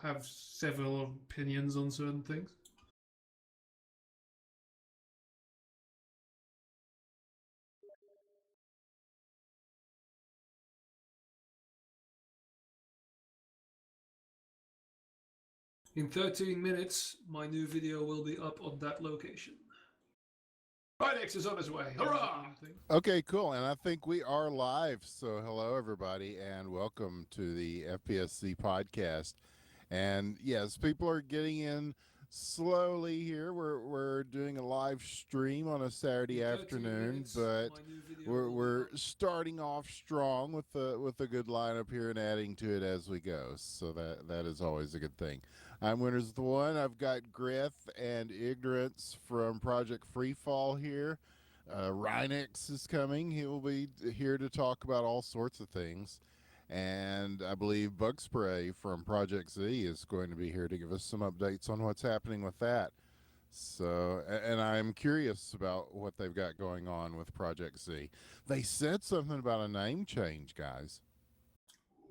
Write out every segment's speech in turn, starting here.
have several opinions on certain things. In 13 minutes, my new video will be up on that location. X is on his way. Hurrah! Okay, cool. And I think we are live. So, hello, everybody, and welcome to the FPS+Z podcast. And yes, people are getting in slowly here. We're doing a live stream on a Saturday afternoon, but we're starting off strong with a good lineup here and adding to it as we go. So that is always a good thing. I'm Winners of the One. I've got Griff and Ignorance from Project Freefall here. Rhinox is coming. He will be here to talk about all sorts of things. And I believe Bug Spray from Project Z is going to be here to give us some updates on what's happening with that. So, and I'm curious about what they've got going on with Project Z. They said something about a name change, guys.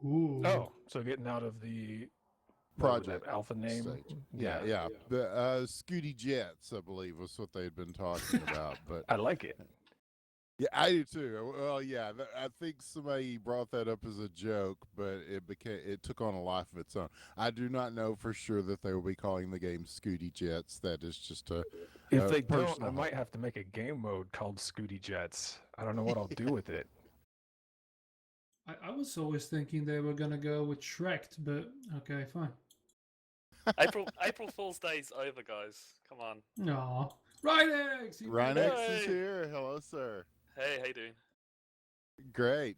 Ooh. Oh, so getting out of the Project alpha name. stage. Yeah. The Scooty Jets, I believe, was what they'd been talking about. But I like it. yeah, I do too. Well, yeah, I think somebody brought that up as a joke, but it took on a life of its own. I do not know for sure that they will be calling the game Scooty Jets. That is just If they don't, I might have to make a game mode called Scooty Jets. I don't know what I'll do with it. I was always thinking they were gonna go with Shrek, but okay, fine. April Fool's Day's over, guys. Come on. Aw. Rhinox! Rhinox is here. Hello, sir. Hey, how you doing? Great.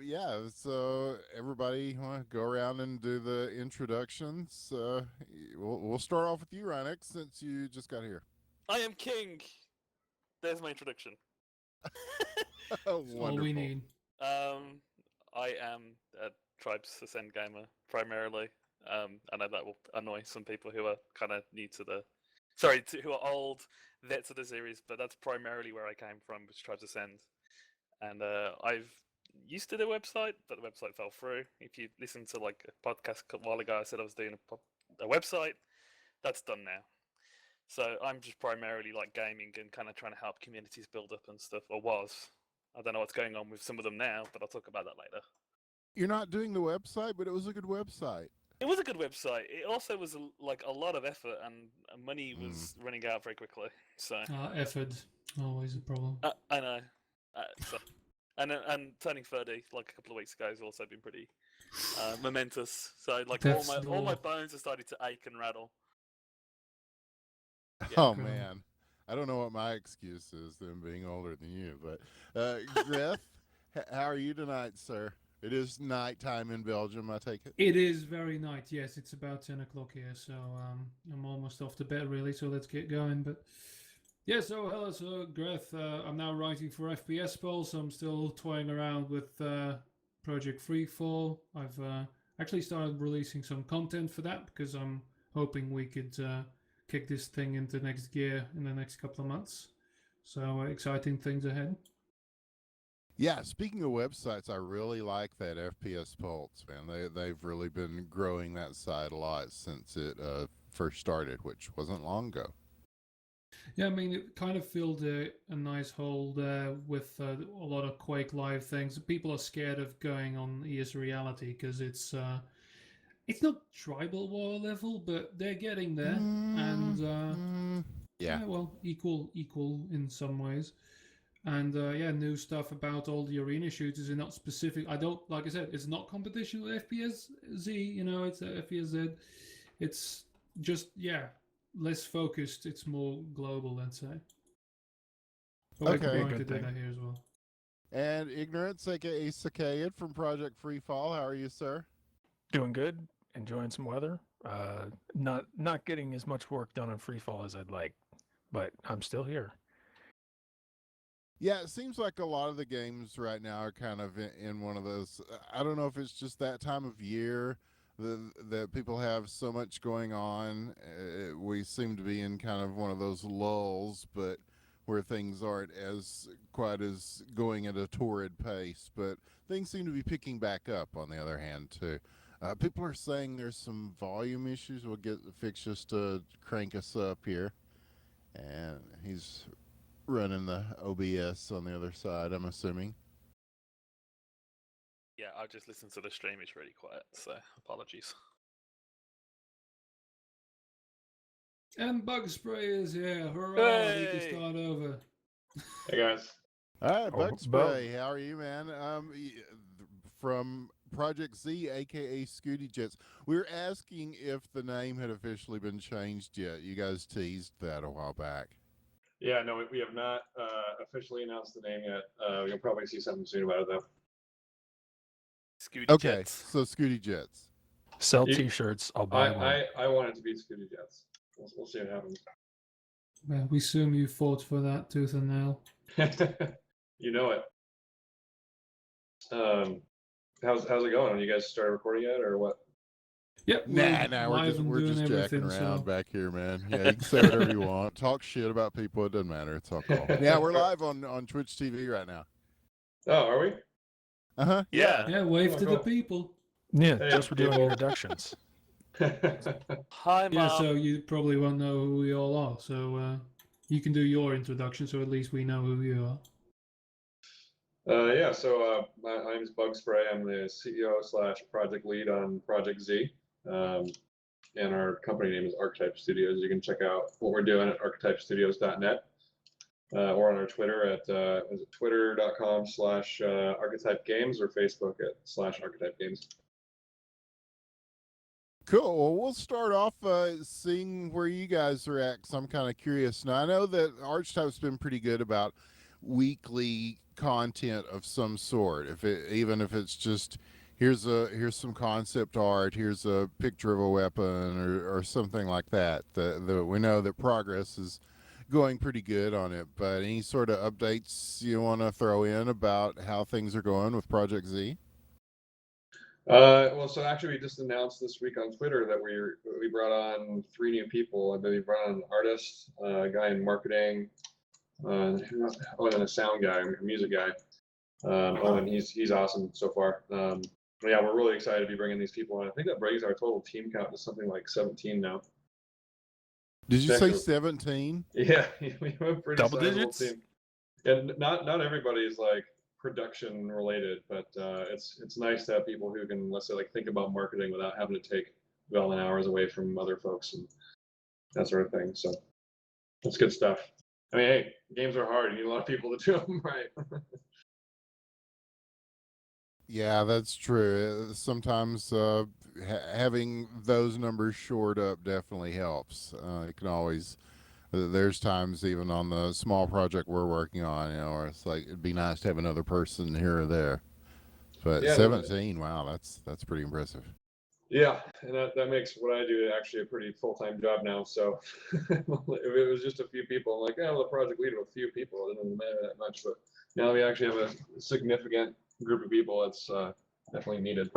Yeah, so everybody want to go around and do the introductions. We'll start off with you, Rhinox, since you just got here. I am king. There's my introduction. All we need. I am a Tribes Ascend gamer, primarily. I know that will annoy some people who are kind of new to who are old vets of the series, but that's primarily where I came from, which Tribes Ascend. And I've used to do a website, but the website fell through. If you listen to like a podcast a while ago, I said I was doing a website. That's done now. So I'm just primarily like gaming and kind of trying to help communities build up and stuff, or was. I don't know what's going on with some of them now, but I'll talk about that later. You're not doing the website, but it was a good website. It was a good website. It also was like a lot of effort, and money was running out very quickly. So effort, always a problem. I know. And turning 30 like a couple of weeks ago has also been pretty momentous. So like all my bones are starting to ache and rattle. Yeah. Oh man, I don't know what my excuse is, them being older than you. But Griff, how are you tonight, sir? It is nighttime in Belgium, I take it. It is very night. Yes, it's about 10 o'clock here, so I'm almost off to bed really. So let's get going. But yeah, so hello, so Griff. I'm now writing for FPS+Z, so I'm still toying around with Project Freefall. I've actually started releasing some content for that because I'm hoping we could kick this thing into next gear in the next couple of months. So exciting things ahead. Yeah, speaking of websites, I really like that FPS Pulse, man. They've really been growing that site a lot since it first started, which wasn't long ago. Yeah, I mean, it kind of filled a nice hole there with a lot of Quake Live things. People are scared of going on ES Reality because it's not tribal war level, but they're getting there, and yeah, well, equal in some ways. And new stuff about all the arena shooters are not specific. Like I said, it's not competition with FPS+Z. It's FPS+Z. It's just less focused. It's more global, let's say. But we're going to do that here as well. And Ignorance, aka Sakayed from Project Freefall. How are you, sir? Doing good. Enjoying some weather. Not getting as much work done on Freefall as I'd like, but I'm still here. Yeah, it seems like a lot of the games right now are kind of in one of those. I don't know if it's just that time of year that people have so much going on. We seem to be in kind of one of those lulls, but where things aren't quite as going at a torrid pace. But things seem to be picking back up on the other hand, too. People are saying there's some volume issues. We'll get fixed just to crank us up here. And he's running the OBS on the other side, I'm assuming. Yeah, I've just listened to the stream. It's really quiet, so apologies. And Bug Spray is here. Hurrah! We can Hey! start over. Hey guys. All right, Oh, Bug Spray, how are you, man? From Project Z, aka Scooty Jets. We were asking if the name had officially been changed yet. You guys teased that a while back. Yeah, no, we have not officially announced the name yet. You'll probably see something soon about it though. Scooty Okay, Jets. so Scooty Jets. Sell You- T-shirts. I'll buy one. I want it to be Scooty Jets. We'll see what happens. Well, we assume you fought for that tooth and nail. You know it. How's it going? You guys started recording yet, or what? Yep. Nah, live and we're doing just jacking everything, around so- back here, man. Yeah, you can say whatever you want. Talk shit about people, it doesn't matter. It's all cool. Yeah, we're live on Twitch TV right now. Oh, are we? Uh-huh. Yeah. Yeah, wave Oh, to the cool. people. Yeah, Hey, just for doing people. introductions. Hi, Mom. Yeah, so you probably won't know who we all are. So you can do your introduction, so at least we know who you are. Yeah, so my name's Bug Spray. I'm the CEO / project lead on Project Z. And our company name is Archetype Studios. You can check out what we're doing at archetypestudios.net or on our Twitter at is it twitter.com / archetype games or Facebook at / archetype games. Cool. Well, we'll start off seeing where you guys are at, because I'm kind of curious. Now, I know that Archetype's been pretty good about weekly content of some sort. Even if it's just here's some concept art, here's a picture of a weapon, or something like that. We know that progress is going pretty good on it. But any sort of updates you want to throw in about how things are going with Project Z? Well, so actually, we just announced this week on Twitter that we brought on 3 new people. I believe we brought on an artist, a guy in marketing, and a sound guy, a music guy. And he's awesome so far. But yeah, we're really excited to be bringing these people on. I think that brings our total team count to something like 17 now. Did you say Actually- 17? Yeah, we have a pretty Double sizable digits? team. And not everybody is like production related, but it's nice to have people who can, let's say, like think about marketing without having to take development hours away from other folks and that sort of thing. So that's good stuff. I mean, hey, games are hard. You need a lot of people to do them right. Yeah, that's true. Sometimes having those numbers shored up definitely helps. It can always. There's times even on the small project we're working on, where it's like it'd be nice to have another person here or there. But Yeah, 17, wow, that's pretty impressive. Yeah, and that makes what I do actually a pretty full-time job now. So if it was just a few people, I'm like, yeah, well, the project lead of a few people, it doesn't matter that much. But now we actually have a significant group of people. It's definitely needed.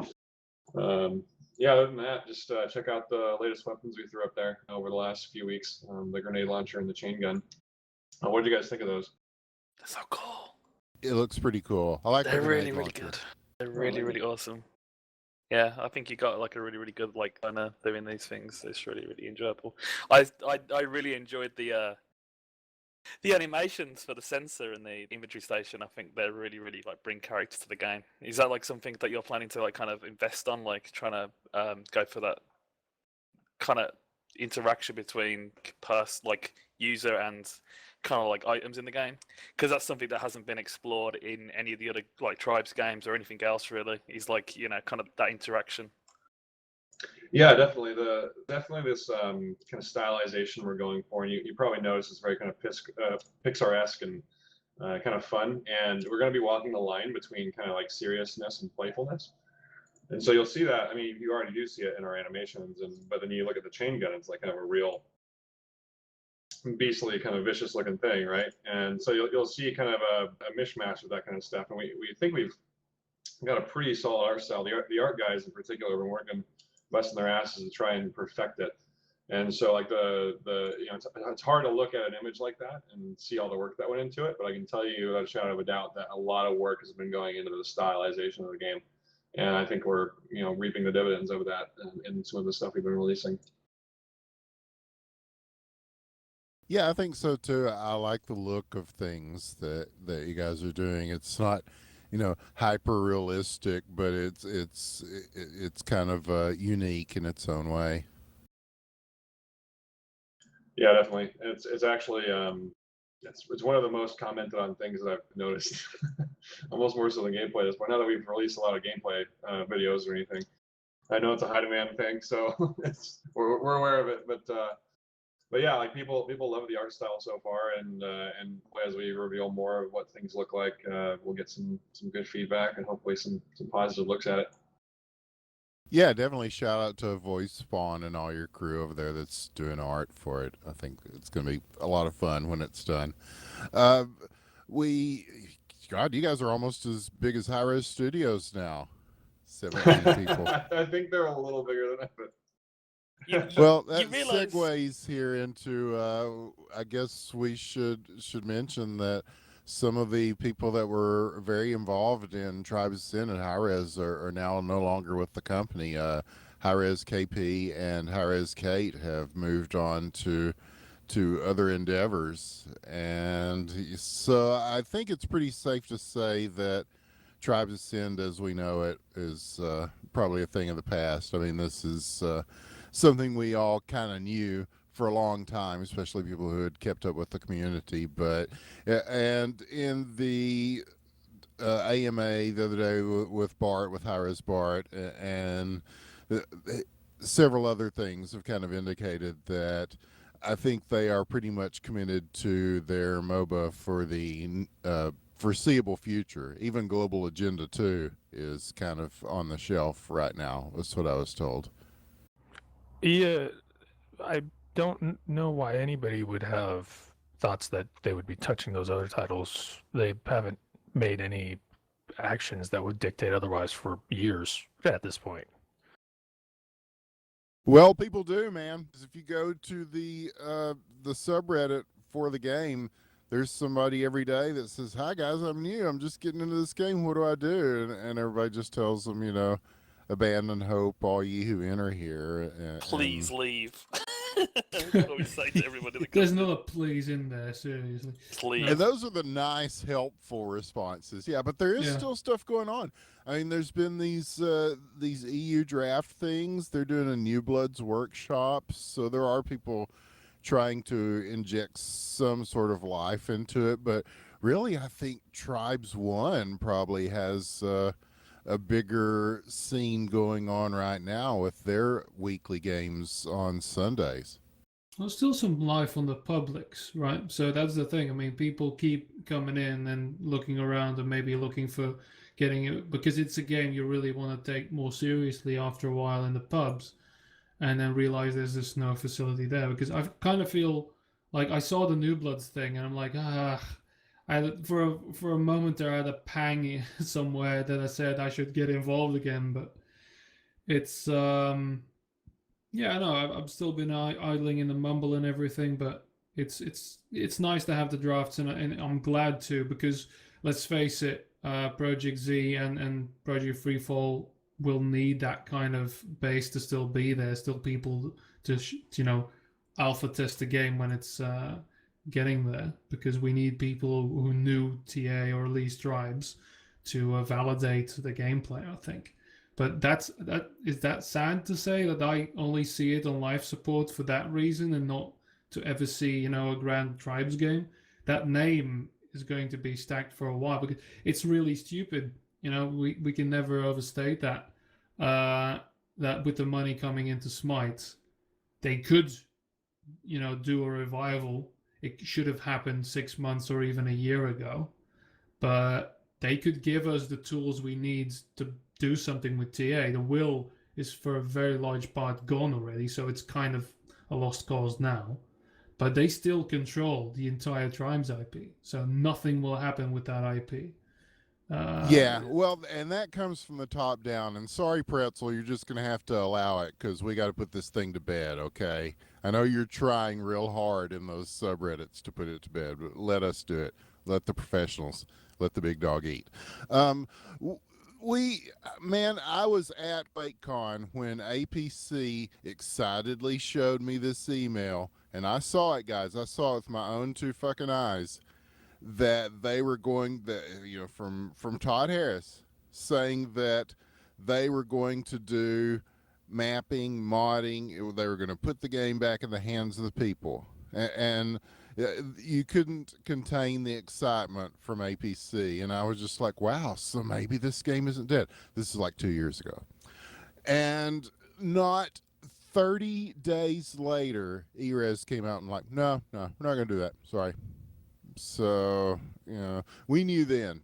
Yeah, other than that, just check out the latest weapons we threw up there over the last few weeks. The grenade launcher and the chain gun. What did you guys think of those? They're so cool. It looks pretty cool. I like They're the really, grenade really launcher. good. They're really, really awesome. Yeah, I think you got like a really, really good like learner doing these things. It's really, really enjoyable. I really enjoyed the animations for the sensor and the inventory station. I think they're really, really like bring character to the game. Is that like something that you're planning to like kind of invest on, like trying to go for that kind of interaction between like user and kind of like items in the game? Because that's something that hasn't been explored in any of the other like Tribes games or anything else really. Is like kind of that interaction. Yeah, definitely. Definitely this kind of stylization we're going for, and you probably notice it's very kind of Pixar-esque and kind of fun. And we're going to be walking the line between kind of like seriousness and playfulness. And so you'll see that. I mean, you already do see it in our animations, but then you look at the chain gun, it's like kind of a real beastly, kind of vicious-looking thing, right? And so you'll see kind of a mishmash of that kind of stuff. And we think we've got a pretty solid art style. The art guys in particular have been working busting their asses to try and perfect it. And so like it's hard to look at an image like that and see all the work that went into it, but I can tell you without a shadow of a doubt that a lot of work has been going into the stylization of the game. and I think we're reaping the dividends of that in some of the stuff we've been releasing. Yeah, I think so too. I like the look of things that you guys are doing. It's not, hyper realistic, but it's kind of unique in its own way. Yeah, definitely. It's actually it's one of the most commented on things that I've noticed, almost more so than gameplay at this point. Now that we've released a lot of gameplay videos or anything, I know it's a high demand thing, so we're aware of it. But yeah, like people love the art style so far, and as we reveal more of what things look like, we'll get some good feedback and hopefully some positive looks at it. Yeah, definitely shout out to Voice Spawn and all your crew over there that's doing art for it. I think it's going to be a lot of fun when it's done. God, you guys are almost as big as High Res Studios now. 17 people. I think they're a little bigger than that, but well, that you realize... segues here into I guess we should mention that some of the people that were very involved in Tribes Sin and High Res are now no longer with the company. High Res KP and High Res Kate have moved on to other endeavors, and so I think it's pretty safe to say that Tribes of Sin as we know it is probably a thing of the past. I mean, this is something we all kind of knew for a long time, especially people who had kept up with the community. But and in the AMA the other day with Bart, with High Res Bart, and several other things have kind of indicated that I think they are pretty much committed to their MOBA for the foreseeable future. Even Global Agenda 2 is kind of on the shelf right now. That's what I was told. Yeah, I don't know why anybody would have thoughts that they would be touching those other titles. They haven't made any actions that would dictate otherwise for years at this point. Well, people do, man. If you go to the subreddit for the game, there's somebody every day that says, "Hi guys, I'm new. I'm just getting into this game. What do I do?" And everybody just tells them, abandon hope, all ye who enter here. Please leave. That's what we say to everybody that There's comes not a please in there, seriously. Please. And those are the nice, helpful responses. Yeah, but there is still stuff going on. I mean, there's been these EU draft things. They're doing a New Bloods workshop, so there are people trying to inject some sort of life into it. But really, I think Tribes 1 probably has a bigger scene going on right now with their weekly games on Sundays. There's still some life on the publics, right? So that's the thing. I mean, people keep coming in and looking around and maybe looking for getting it because it's a game you really want to take more seriously after a while in the pubs, and then realize there's just no facility there. Because I kind of feel like I saw the New Bloods thing and I'm like, for a moment there I had a pang somewhere that I said I should get involved again, but it's yeah, no, I've still been idling in the mumble and everything, but it's nice to have the drafts, and I'm glad to, because let's face it, Project Z and Project Freefall will need that kind of base to still be there, still people to alpha test the game when it's getting there, because we need people who knew TA or at least Tribes to validate the gameplay, I think. But is that sad to say that I only see it on live support for that reason and not to ever see, a Grand Tribes game? That name is going to be stacked for a while because it's really stupid. We can never overstate that. That with the money coming into Smite, they could, do a revival. It should have happened 6 months or even a year ago, but they could give us the tools we need to do something with TA. The will is for a very large part gone already, so it's kind of a lost cause now. But they still control the entire Tribes IP, so nothing will happen with that IP. Yeah, well, and that comes from the top down. And sorry, Pretzel, you're just going to have to allow it because we got to put this thing to bed, okay? I know you're trying real hard in those subreddits to put it to bed, but let us do it. Let the professionals, let the big dog eat. man, I was at QuakeCon when APC excitedly showed me this email, and I saw it, guys. I saw it with my own two fucking eyes, that they were going, from Todd Harris, saying that they were going to do mapping, modding. They were going to put the game back in the hands of the people, and you couldn't contain the excitement from APC. And I was just like, wow, so maybe this game isn't dead. This is like 2 years ago. And not 30 days later, ERES came out and like, no, we're not going to do that. Sorry. So, we knew then.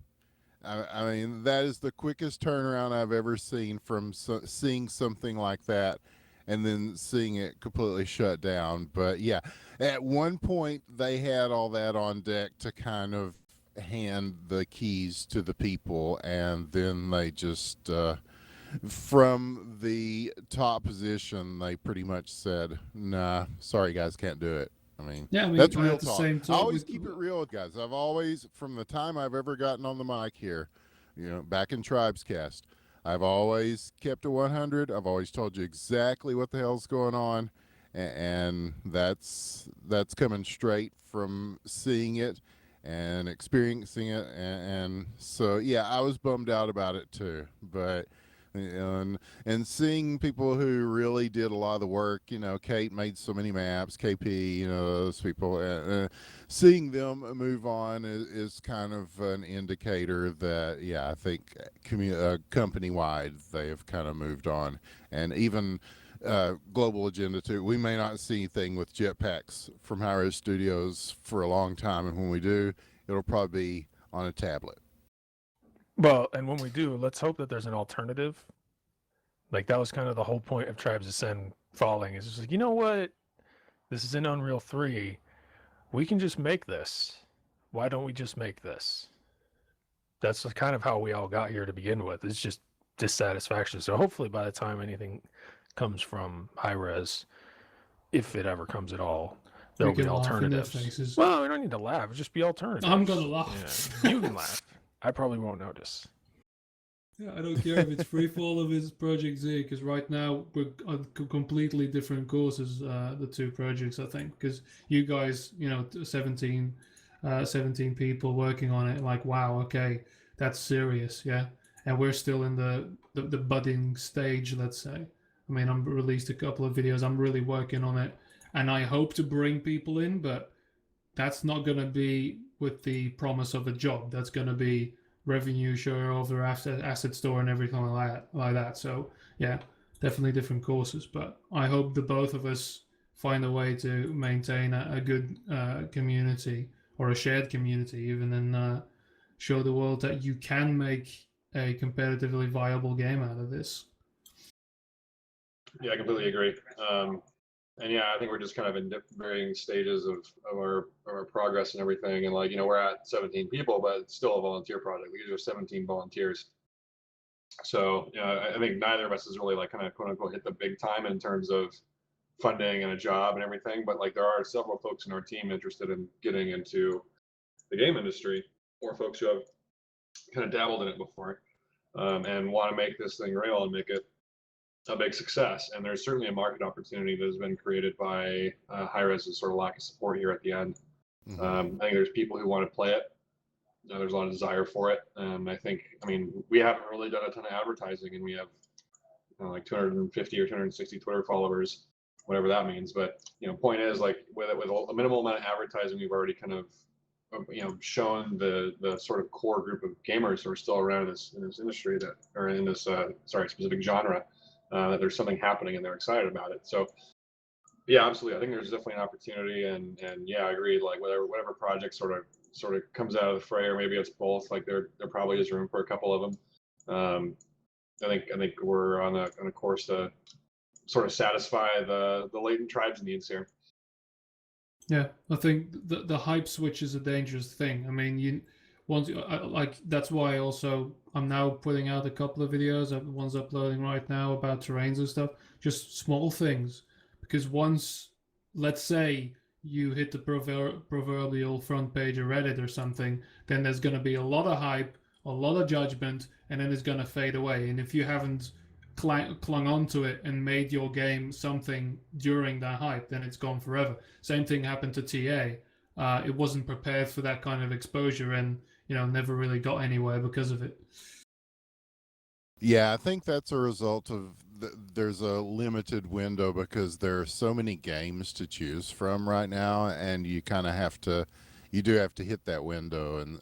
I mean, that is the quickest turnaround I've ever seen from seeing something like that and then seeing it completely shut down. But yeah, at one point they had all that on deck to kind of hand the keys to the people, and then they just, from the top position, they pretty much said, nah, sorry guys, can't do it. I mean, that's real at the talk. same I always time, keep it real with guys. I've always, from the time I've ever gotten on the mic here, back in Tribescast, I've always kept it 100. I've always told you exactly what the hell's going on, and that's coming straight from seeing it and experiencing it, and so yeah, I was bummed out about it too, but. And seeing people who really did a lot of the work, Kate made so many maps, KP, those people, seeing them move on is kind of an indicator that, yeah, I think company-wide they have kind of moved on. And even Global Agenda too, we may not see anything with jetpacks from Hi-Res Studios for a long time, and when we do, it'll probably be on a tablet. Well, and when we do, let's hope that there's an alternative. Like, that was kind of the whole point of Tribes Ascend falling. Is just like, you know what? This is in Unreal 3. We can just make this. Why don't we just make this? That's kind of how we all got here to begin with. It's just dissatisfaction. So hopefully by the time anything comes from Hi-Res, if it ever comes at all, there'll be alternatives. Well, we don't need to laugh. Just be alternatives. I'm going to laugh. Yeah, you can laugh. I probably won't notice. Yeah, I don't care if it's Freefall or it's Project Z, because right now we're on completely different courses, the two projects, I think, because you guys, 17 people working on it, like, wow, okay, that's serious, yeah? And we're still in the budding stage, let's say. I mean, I've released a couple of videos, I'm really working on it, and I hope to bring people in, but that's not going to be with the promise of a job. That's going to be revenue share over asset store and everything like that. So yeah, definitely different courses. But I hope the both of us find a way to maintain a good community, or a shared community even, and show the world that you can make a competitively viable game out of this. Yeah, I completely agree. And yeah, I think we're just kind of in varying stages of our progress and everything. And like, we're at 17 people, but it's still a volunteer project. These are 17 volunteers. So, I think neither of us has really like kind of quote unquote hit the big time in terms of funding and a job and everything. But like, there are several folks in our team interested in getting into the game industry, or folks who have kind of dabbled in it before, and want to make this thing real and make it a big success. And there's certainly a market opportunity that has been created by Hi-Res's sort of lack of support here at the end. Mm-hmm. I think there's people who want to play it. There's a lot of desire for it. I mean, we haven't really done a ton of advertising, and we have like 250 or 260 Twitter followers, whatever that means. But point is, like, with a minimal amount of advertising, we've already kind of shown the sort of core group of gamers who are still around in this industry, that, or in this specific genre, that there's something happening and they're excited about it. So yeah, absolutely. I think there's definitely an opportunity, and yeah, I agree. Like, whatever project sort of comes out of the fray, or maybe it's both. Like, there probably is room for a couple of them. I think we're on a course to sort of satisfy the latent tribes needs here. Yeah, I think the hype switch is a dangerous thing. I mean, that's why also I'm now putting out a couple of videos. One's uploading right now about terrains and stuff, just small things. Because once, let's say, you hit the proverbial front page of Reddit or something, then there's going to be a lot of hype, a lot of judgment, and then it's going to fade away. And if you haven't clung onto it and made your game something during that hype, then it's gone forever. Same thing happened to TA. It wasn't prepared for that kind of exposure, and never really got anywhere because of it. Yeah, I think that's a result of there's a limited window because there are so many games to choose from right now, and you kind of have to, you do have to hit that window. And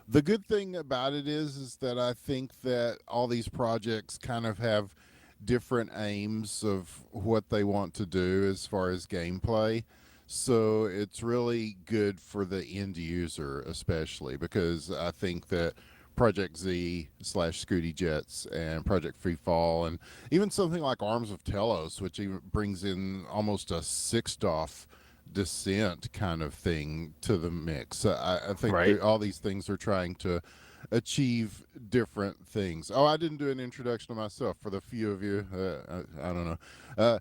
the good thing about it is that I think that all these projects kind of have different aims of what they want to do as far as gameplay. So it's really good for the end user, especially because I think that Project Z / Scooty Jets and Project Free Fall, and even something like Arms of Telos, which even brings in almost a six-off Descent kind of thing to the mix. I think Right. all these things are trying to achieve different things. Oh, I didn't do an introduction of myself for the few of you. I don't know.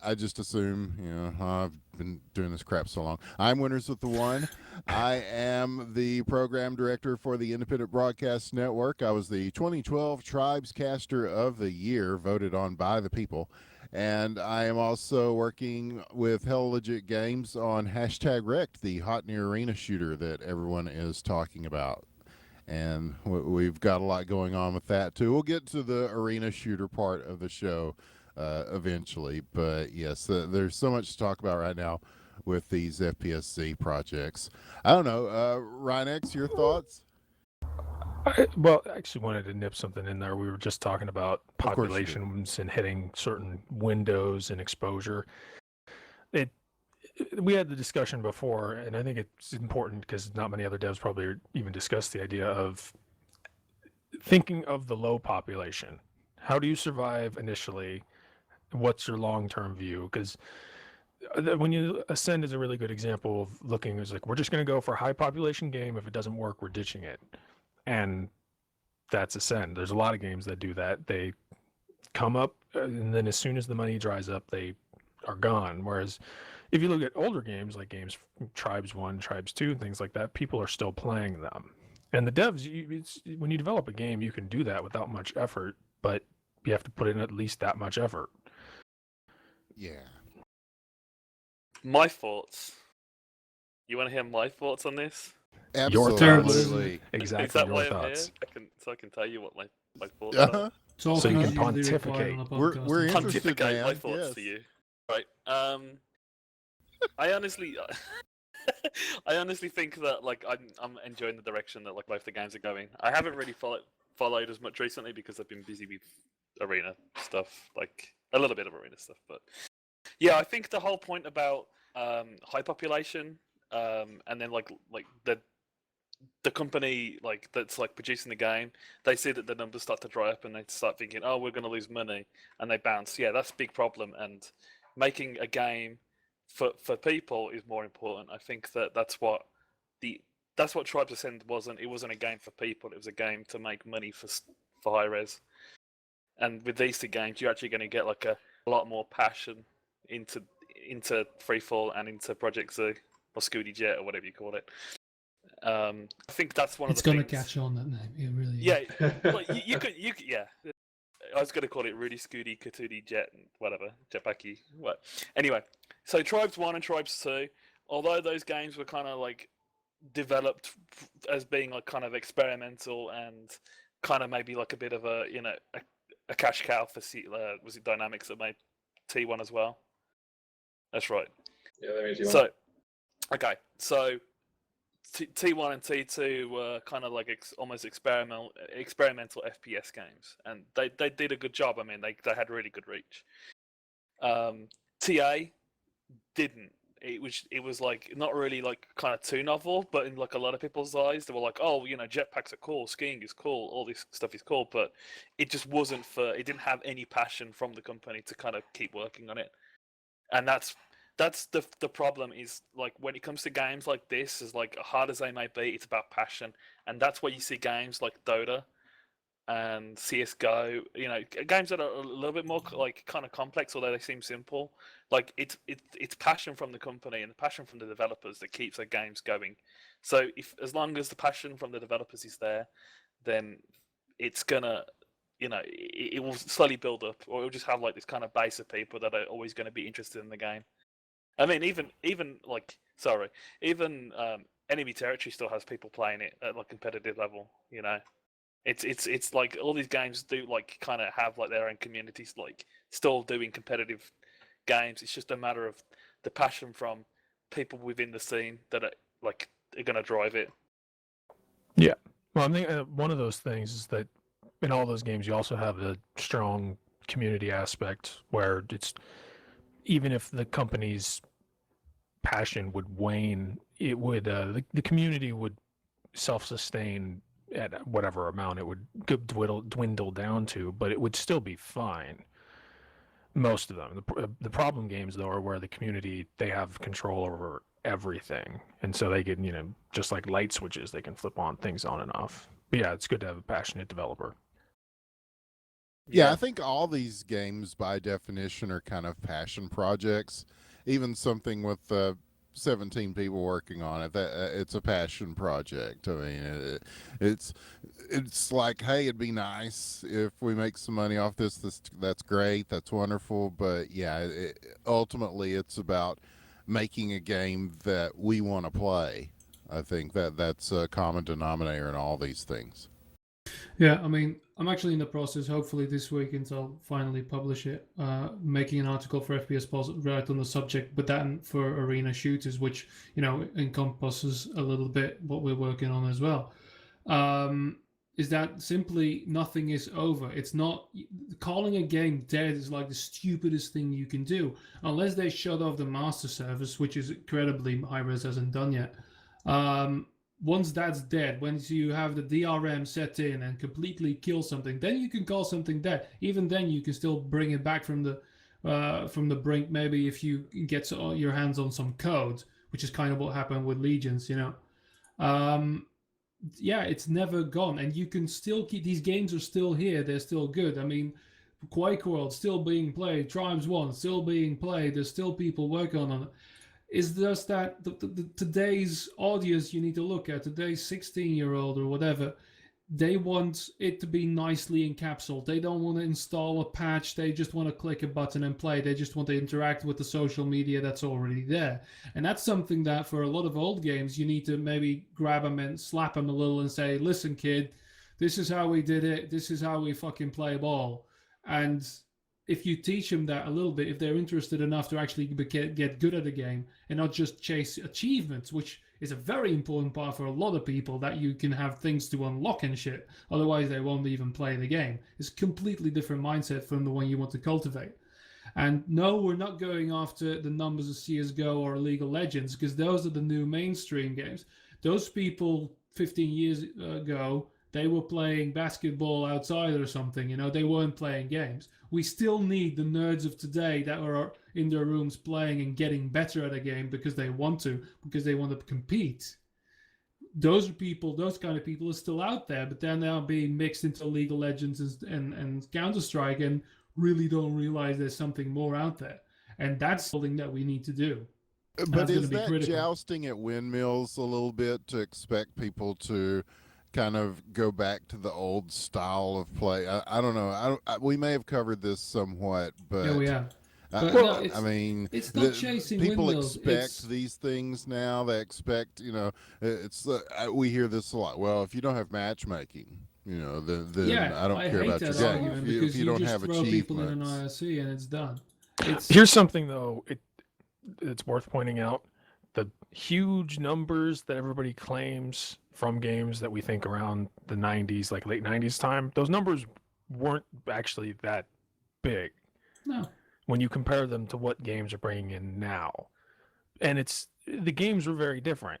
I just assume, I've been doing this crap so long. I'm Winners with the One. I am the program director for the Independent Broadcast Network. I was the 2012 Tribescaster of the Year, voted on by the people. And I am also working with Hell Legit Games on #Wrecked, the hot new arena shooter that everyone is talking about. And we've got a lot going on with that too. We'll get to the arena shooter part of the show eventually, but yes, there's so much to talk about right now with these FPS+Z projects. I don't know, Rhinex, your thoughts? Well, I actually wanted to nip something in there. We were just talking about Of course you did. populations and hitting certain windows and exposure. We had the discussion before, and I think it's important because not many other devs probably even discussed the idea of thinking of the low population. How do you survive initially? What's your long-term view? Because when you Ascend is a really good example of looking as like, we're just going to go for a high population game. If it doesn't work, we're ditching it. And that's Ascend. There's a lot of games that do that. They come up, and then as soon as the money dries up, they are gone. Whereas if you look at older games, like games Tribes 1, Tribes 2, and things like that, people are still playing them. And the devs, when you develop a game, you can do that without much effort, but you have to put in at least that much effort. Yeah. My thoughts. You want to hear my thoughts on this? Your Absolutely. Exactly Is that your why I'm thoughts. here? I can tell you what my thoughts Uh-huh. are. Talking So you is can usually required on a pontificate. podcast. We're interested, Pontificate my man. thoughts Yes. to you. Right. I honestly, I honestly think that like I'm enjoying the direction that like both the games are going. I haven't really followed as much recently because I've been busy with arena stuff, like a little bit of arena stuff. But yeah, I think the whole point about high population, and then like the company like that's like producing the game, they see that the numbers start to dry up and they start thinking, oh, we're going to lose money, and they bounce. Yeah, that's a big problem. And making a game for people is more important. I think that's what Tribes Ascend wasn't. It wasn't a game for people. It was a game to make money for high res. And with these two games, you're actually going to get like a lot more passion into Freefall and into Project Z or Scooty Jet or whatever you call it. I think that's one It's of the going to things. catch on, that name. It really is. Yeah, like you could, yeah. I was going to call it Rudy, Scooty, Katooty, Jet, and whatever, Jetpacky. What? Anyway, so Tribes 1 and Tribes 2, although those games were kind of like developed as being like kind of experimental and kind of maybe like a bit of a a cash cow for was it Dynamics that made T1 as well? That's right. Yeah, that means you So, okay, so T1 and T2 were kind of like almost experimental FPS games, and they did a good job. I mean, they had really good reach. TA didn't. It was like not really like kind of too novel, but in like a lot of people's eyes, they were like, oh, jetpacks are cool, skiing is cool, all this stuff is cool, but it just wasn't it didn't have any passion from the company to kind of keep working on it, and that's the problem. Is like when it comes to games like this, as like hard as they may be, it's about passion, and that's why you see games like Dota and CS:GO, games that are a little bit more like kind of complex, although they seem simple. Like it's passion from the company and the passion from the developers that keeps their games going. So as long as the passion from the developers is there, then it's gonna, it will slowly build up, or it'll just have like this kind of base of people that are always going to be interested in the game. I mean, even enemy territory still has people playing it at like competitive level. It's like all these games do like kind of have like their own communities, like still doing competitive games. It's just a matter of the passion from people within the scene that are going to drive it. Yeah. Well, I think one of those things is that in all those games, you also have a strong community aspect where it's, even if the company's passion would wane, it would the community would self-sustain at whatever amount it would dwindle down to, but it would still be fine. Most of them. The problem games, though, are where the community, they have control over everything, and so they can, just like light switches, they can flip on things on and off. But yeah, it's good to have a passionate developer. Yeah, I think all these games by definition are kind of passion projects. Even something with 17 people working on it, it's a passion project. I mean, it's like, hey, it'd be nice if we make some money off this. That's great, that's wonderful. But yeah, ultimately, it's about making a game that we want to play. I think that's a common denominator in all these things. Yeah, I mean, I'm actually in the process, hopefully this weekend I'll finally publish it, making an article for FPS+Z right on the subject, but then for arena shooters, which, encompasses a little bit what we're working on as well. Is that simply nothing is over. It's not, calling a game dead is like the stupidest thing you can do, unless they shut off the master service, which is incredibly Hi-Rez hasn't done yet. Once that's dead, once you have the DRM set in and completely kill something, then you can call something dead. Even then, you can still bring it back from the brink. Maybe if you get your hands on some code, which is kind of what happened with Legions, yeah, it's never gone, and you can still keep these games are still here. They're still good. I mean, Quake World still being played, Tribes 1 still being played. There's still people working on it. Is just that today's audience you need to look at, today's 16-year-old or whatever, they want it to be nicely encapsulated. They don't want to install a patch. They just want to click a button and play. They just want to interact with the social media that's already there. And that's something that for a lot of old games, you need to maybe grab them and slap them a little and say, listen, kid, this is how we did it. This is how we fucking play ball. And if you teach them that a little bit, if they're interested enough to actually get good at the game and not just chase achievements, which is a very important part for a lot of people, that you can have things to unlock and shit. Otherwise, they won't even play the game. It's a completely different mindset from the one you want to cultivate. And no, we're not going after the numbers of CSGO or League of Legends, because those are the new mainstream games. Those people 15 years ago, they were playing basketball outside or something, they weren't playing games. We still need the nerds of today that are in their rooms playing and getting better at a game because they want to compete. Those kind of people are still out there, but they're now being mixed into League of Legends and Counter-Strike and really don't realize there's something more out there. And that's something that we need to do. But is that jousting at windmills a little bit to expect people to kind of go back to the old style of play? I don't know. We may have covered this somewhat, but yeah, we have. I mean, it's not chasing people windmills. expect these things now. They expect, it's we hear this a lot. Well, if you don't have matchmaking, then I don't care about your game. If you don't have throw people in an achievements. IRC and it's done. Here's something though. It's worth pointing out: the huge numbers that everybody claims from games that we think around the 90s, like late 90s time, those numbers weren't actually that big. No. When you compare them to what games are bringing in now. And the games were very different.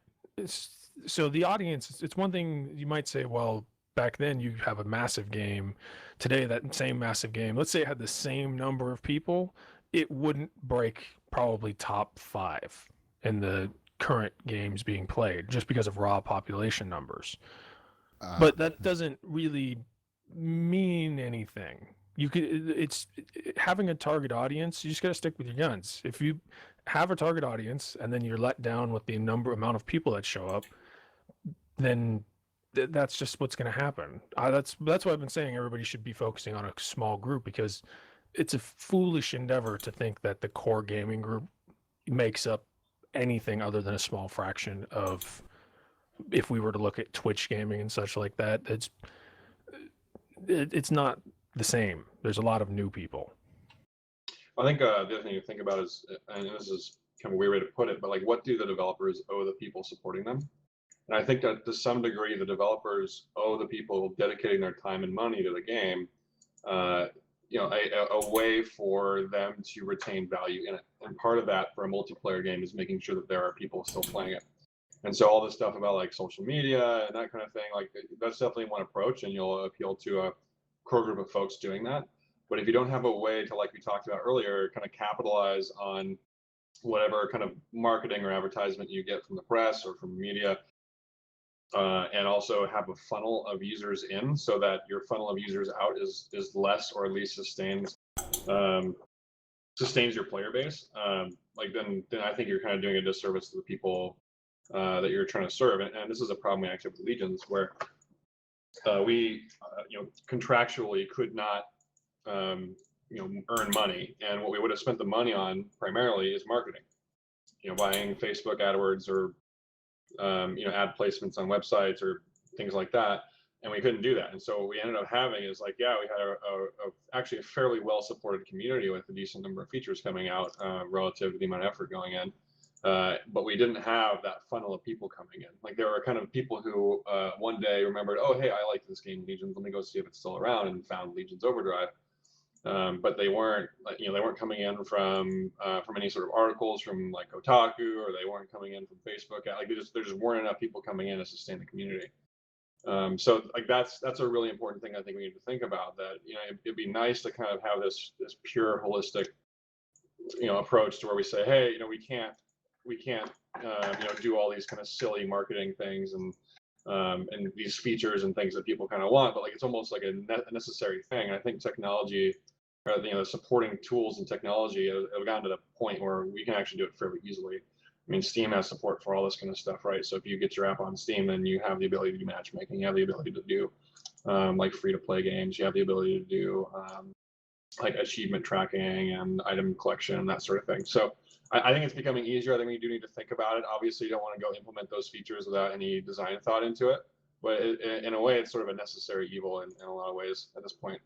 So the audience, it's one thing you might say, well, back then you have a massive game. Today, that same massive game, let's say it had the same number of people, it wouldn't break probably top 5 in the current games being played just because of raw population numbers. But that doesn't really mean anything. It's having a target audience. You just got to stick with your guns. If you have a target audience and then you're let down with the amount of people that show up, then that's just what's going to happen. That's why I've been saying everybody should be focusing on a small group, because it's a foolish endeavor to think that the core gaming group makes up anything other than a small fraction of, if we were to look at Twitch gaming and such like that, it's not the same. There's a lot of new people. I think the other thing to think about is, and this is kind of a weird way to put it, but like, what do the developers owe the people supporting them? And I think that to some degree, the developers owe the people dedicating their time and money to the game, a way for them to retain value in it. And part of that for a multiplayer game is making sure that there are people still playing it. And so all this stuff about like social media and that kind of thing, like that's definitely one approach, and you'll appeal to a core group of folks doing that. But if you don't have a way to, like we talked about earlier, kind of capitalize on whatever kind of marketing or advertisement you get from the press or from media, and also have a funnel of users in, so that your funnel of users out is less, or at least sustains your player base, then I think you're kind of doing a disservice to the people that you're trying to serve. And this is a problem we actually have with Legions, where we contractually could not earn money, and what we would have spent the money on primarily is marketing, buying Facebook AdWords or ad placements on websites or things like that, and we couldn't do that. And so what we ended up having is we had actually a fairly well supported community with a decent number of features coming out relative to the amount of effort going in, but we didn't have that funnel of people coming in. Like, there were kind of people who one day remembered, oh hey, I like this game Legions, let me go see if it's still around, and found Legions Overdrive. But they weren't coming in from any sort of articles from like Kotaku, or they weren't coming in from Facebook. Like, there just weren't enough people coming in to sustain the community. So like that's a really important thing I think we need to think about. That it'd be nice to kind of have this pure holistic approach to where we say, hey, we can't do all these kind of silly marketing things and these features and things that people kind of want, but like it's almost like a necessary thing. And I think technology, the supporting tools and technology have gotten to the point where we can actually do it fairly easily. I mean, Steam has support for all this kind of stuff, right? So if you get your app on Steam, then you have the ability to do matchmaking, you have the ability to do like free-to-play games, you have the ability to do like achievement tracking and item collection and that sort of thing. So I think it's becoming easier. I think we do need to think about it. Obviously, you don't want to go implement those features without any design thought into it, but in a way, it's sort of a necessary evil in a lot of ways at this point.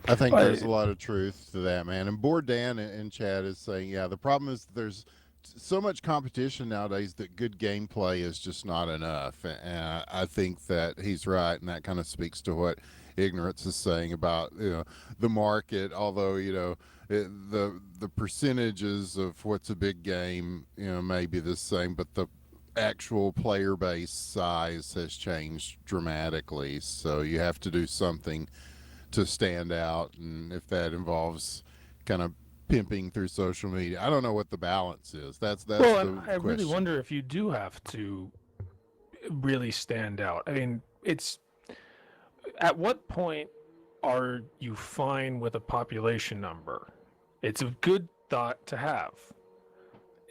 I think there's a lot of truth to that, man. And Board Dan in chat is saying, yeah, the problem is there's so much competition nowadays that good gameplay is just not enough. And I think that he's right, and that kind of speaks to what Ignorance is saying about the market. Although the percentages of what's a big game may be the same, but the actual player base size has changed dramatically. So you have to do something to stand out, and if that involves kind of pimping through social media, I don't know what the balance is. That's well, I really wonder if you do have to really stand out. I mean, it's at what point are you fine with a population number? It's a good thought to have.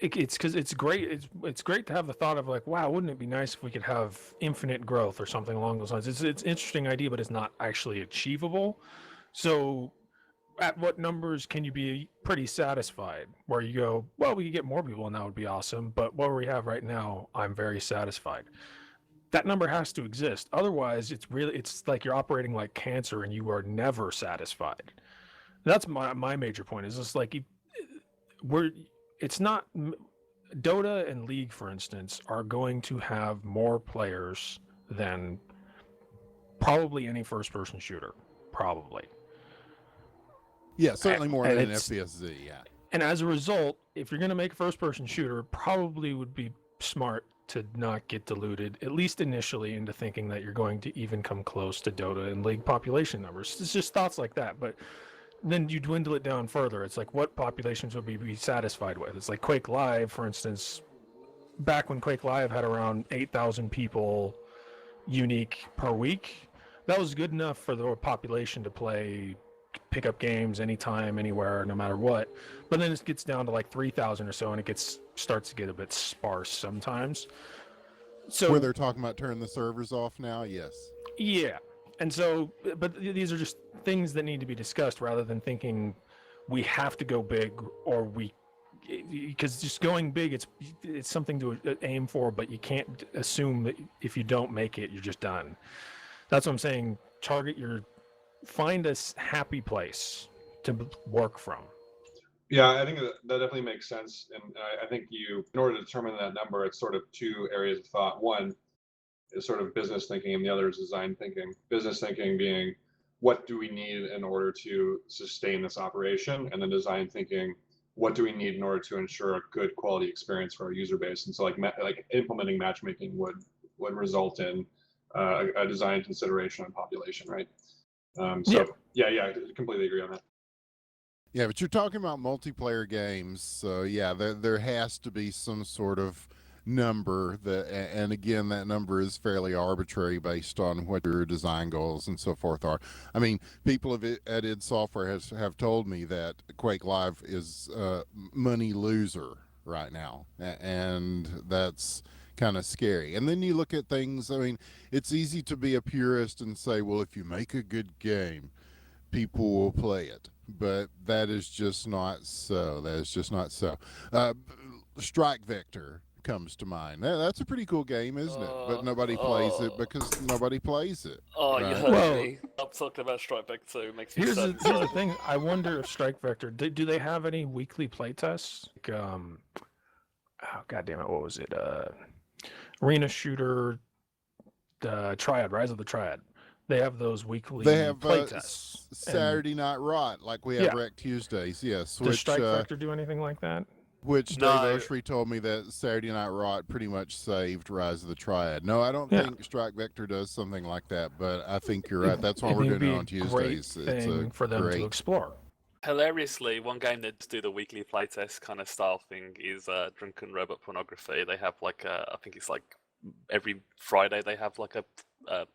It's because it's great. It's great to have the thought of like, wow, wouldn't it be nice if we could have infinite growth or something along those lines? It's an interesting idea, but it's not actually achievable. So at what numbers can you be pretty satisfied? Where you go, well, we could get more people and that would be awesome, but what we have right now, I'm very satisfied. That number has to exist. Otherwise, it's like you're operating like cancer and you are never satisfied. That's my major point. Is just like it's not Dota and League, for instance, are going to have more players than probably any first-person shooter. Probably. Yeah, certainly more than FPS+Z, yeah. And as a result, if you're going to make a first-person shooter, probably would be smart to not get diluted, at least initially, into thinking that you're going to even come close to Dota and League population numbers. It's just thoughts like that, but then you dwindle it down further. It's like, what populations would we be satisfied with? It's like Quake Live, for instance. Back when Quake Live had around 8,000 people unique per week, that was good enough for the population to pick up games anytime, anywhere, no matter what. But then it gets down to like 3,000 or so, and it starts to get a bit sparse sometimes. So Where they're talking about turning the servers off now, yes. yeah, and so, but these are just things that need to be discussed rather than thinking we have to go big or because just going big, it's something to aim for, but you can't assume that if you don't make it, you're just done. That's what I'm saying. Find a happy place to work from. Yeah, I think that definitely makes sense. And I think in order to determine that number, it's sort of two areas of thought. One is sort of business thinking, and the other is design thinking. Business thinking being, what do we need in order to sustain this operation? And then design thinking, what do we need in order to ensure a good quality experience for our user base? And so like implementing matchmaking would result in a design consideration on population, right? Yeah, I completely agree on that. Yeah, but you're talking about multiplayer games, so yeah, there has to be some sort of number and again, that number is fairly arbitrary based on what your design goals and so forth are. I mean, people at id Software have told me that Quake Live is a money loser right now, and that's kind of scary. And then you look at things, I mean, it's easy to be a purist and say, well, if you make a good game, people will play it, but that is just not so. That is just not so. Strike Vector comes to mind. That's a pretty cool game, isn't it? But nobody plays it because nobody plays it. Oh, right? you heard Well, me. I'm talking about Strike Back 2. Makes me Here's so the thing. I wonder if Strike Vector do they have any weekly playtests? Like, oh god damn it, what was it? Arena Shooter, Triad, Rise of the Triad. They have those weekly They have playtests. Saturday Night Rot, like we have Yeah. Rec Tuesdays. Yes, Does Strike Vector do anything like that? which No. Dave Oshry told me that Saturday Night Rot pretty much saved Rise of the Triad. No, I don't Yeah. think Strike Vector does something like that, but I think you're right. That's why It'd we're be doing it a on great Tuesdays. It's thing for them to explore. Hilariously, one game that do the weekly playtest kind of style thing is Drunken Robot Pornography. They have like I think it's like every Friday they have like a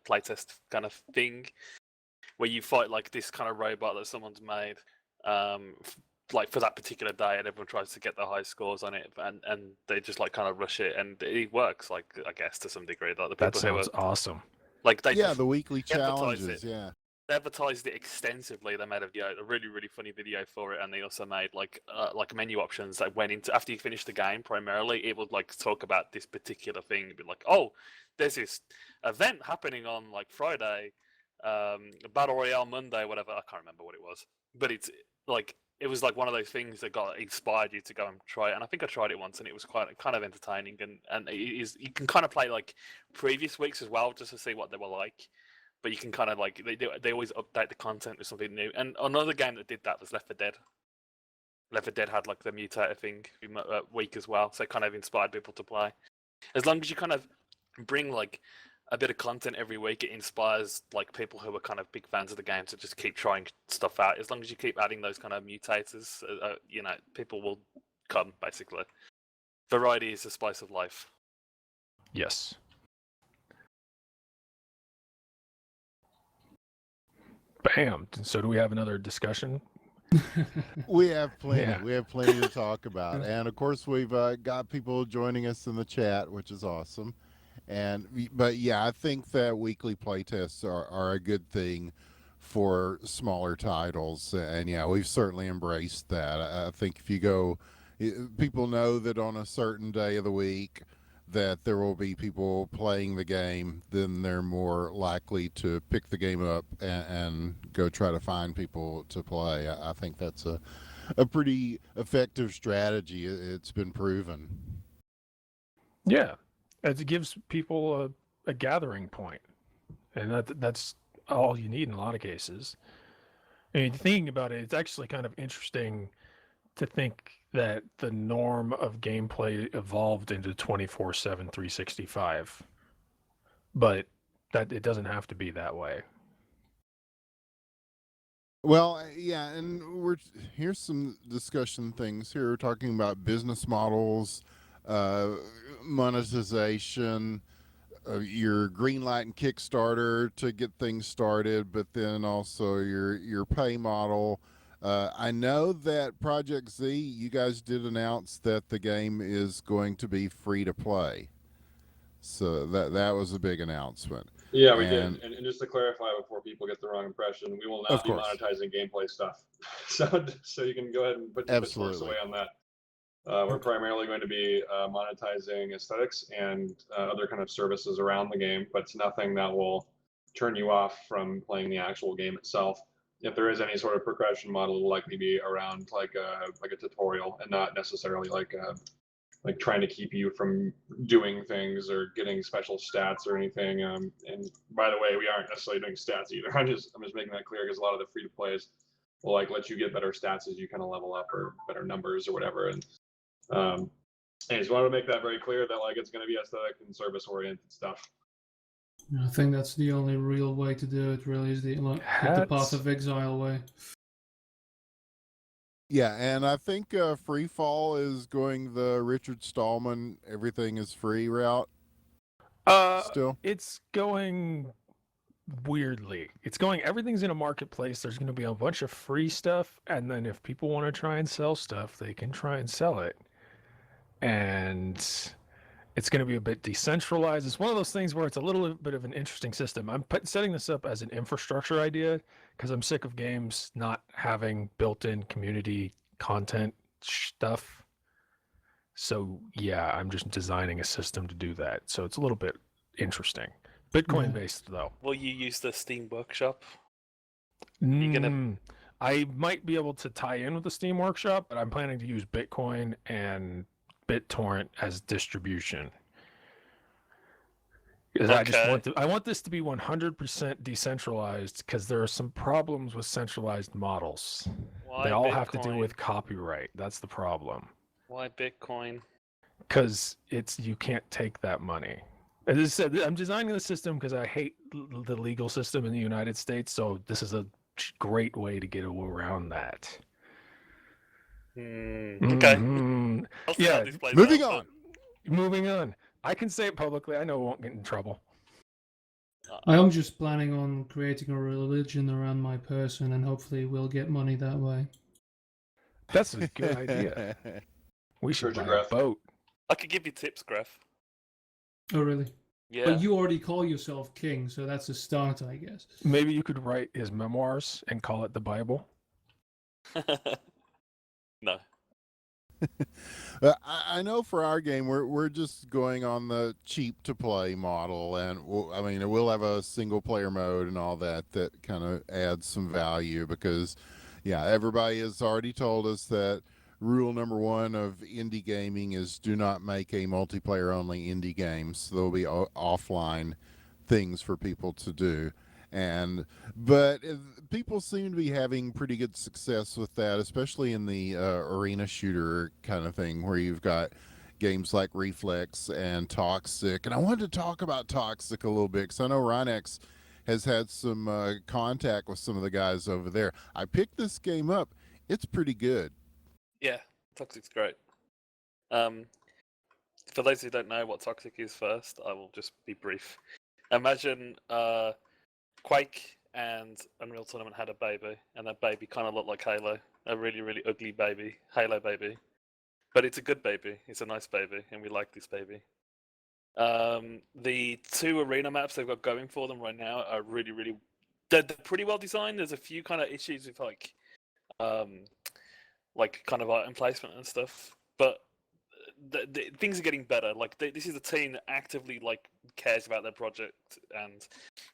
playtest kind of thing where you fight like this kind of robot that someone's made, like for that particular day, and everyone tries to get the high scores on it, and they just like kind of rush it, and it works, like I guess to some degree. Like the That people who sounds are awesome. like they the weekly advertise challenges. it. Yeah. They advertised it extensively. They made a really funny video for it, and they also made like menu options that went into after you finish the game. Primarily, it would like talk about this particular thing. It'd be like, oh, there's this event happening on like Friday, Battle Royale Monday, whatever. I can't remember what it was, but it was like one of those things that got inspired you to go and try it. And I think I tried it once, and it was quite kind of entertaining. And it is, you can kind of play like previous weeks as well, just to see what they were like. But you can kind of like they always update the content with something new. And another game that did that was Left 4 Dead. Left 4 Dead had like the mutator thing week as well, so it kind of inspired people to play. As long as you kind of bring like a bit of content every week, it inspires like people who are kind of big fans of the game to just keep trying stuff out. As long as you keep adding those kind of mutators, people will come basically. Variety is the spice of life. Yes. Bam. So do we have another discussion? We have plenty. Yeah. We have plenty to talk about, and of course, we've got people joining us in the chat, which is awesome. But yeah, I think that weekly playtests are a good thing for smaller titles, and yeah, we've certainly embraced that. I think if you go, people know that on a certain day of the week that there will be people playing the game, then they're more likely to pick the game up and go try to find people to play. I think that's a pretty effective strategy. It's been proven. Yeah. It gives people a gathering point. And that's all you need in a lot of cases. I mean, thinking about it, it's actually kind of interesting to think that the norm of gameplay evolved into 24/7 365, but that it doesn't have to be that way. Well, yeah, and here's some discussion things here. We're talking about business models, monetization, your Greenlight and Kickstarter to get things started, but then also your pay model. I know that Project Z, you guys did announce that the game is going to be free to play. So that was a big announcement. Yeah, we And- did. And just to clarify before people get the wrong impression, we will Of not be course. monetizing gameplay stuff. So you can go ahead and put your pitchforks Absolutely. away on that. We're primarily going to be monetizing aesthetics and other kind of services around the game, but it's nothing that will turn you off from playing the actual game itself. If there is any sort of progression model, it will likely be around like a tutorial and not necessarily like trying to keep you from doing things or getting special stats or anything. And by the way, we aren't necessarily doing stats either. I'm just making that clear because a lot of the free to plays will like let you get better stats as you kind of level up or better numbers or whatever. And I just wanted to make that very clear that like it's going to be aesthetic and service oriented stuff. I think that's the only real way to do it. Really, is the Path Hats. of Exile way. Yeah, and I think Free Fall is going the Richard Stallman everything is free route still. It's going weirdly. It's going, everything's in a marketplace. There's going to be a bunch of free stuff, and then if people want to try and sell stuff, they can try and sell it. And it's going to be a bit decentralized. It's one of those things where it's a little bit of an interesting system. I'm setting this up as an infrastructure idea because I'm sick of games not having built-in community content stuff. So yeah, I'm just designing a system to do that. So it's a little bit interesting. Bitcoin based though. Will you use the Steam Workshop? I might be able to tie in with the Steam Workshop, but I'm planning to use Bitcoin and BitTorrent as distribution. Because I want this to be 100% decentralized because there are some problems with centralized models. Why They all Bitcoin? have to do with copyright. That's the problem. Why Bitcoin? Because you can't take that money. As I said, I'm designing the system because I hate the legal system in the United States, so this is a great way to get around that. Okay. I'll see how this plays Moving out, on. Moving on. I can say it publicly. I know I won't get in trouble. I am just planning on creating a religion around my person, and hopefully we'll get money that way. That's a good idea. We should Church of buy a Graph. boat. I could give you tips, Graph. Oh, really? Yeah. But you already call yourself king, so that's a start, I guess. Maybe you could write his memoirs and call it the Bible. No. I know for our game we're just going on the cheap to play model, and we'll have a single player mode and all that kind of adds some value because, yeah, everybody has already told us that rule number one of indie gaming is do not make a multiplayer only indie game. So there'll be offline things for people to do. But people seem to be having pretty good success with that, especially in the arena shooter kind of thing where you've got games like Reflex and Toxic. And I wanted to talk about Toxic a little bit because I know Rhinex has had some contact with some of the guys over there. I picked this game up. It's pretty good. Yeah, Toxic's great. For those who don't know what Toxic is first, I will just be brief. Imagine Quake and Unreal Tournament had a baby, and that baby kind of looked like Halo. A really, really ugly baby. Halo baby. But it's a good baby. It's a nice baby, and we like this baby. The two arena maps they've got going for them right now are really, really... They're pretty well designed. There's a few kind of issues with like kind of item placement and stuff. But the things are getting better. Like this is a team that actively like cares about their project, and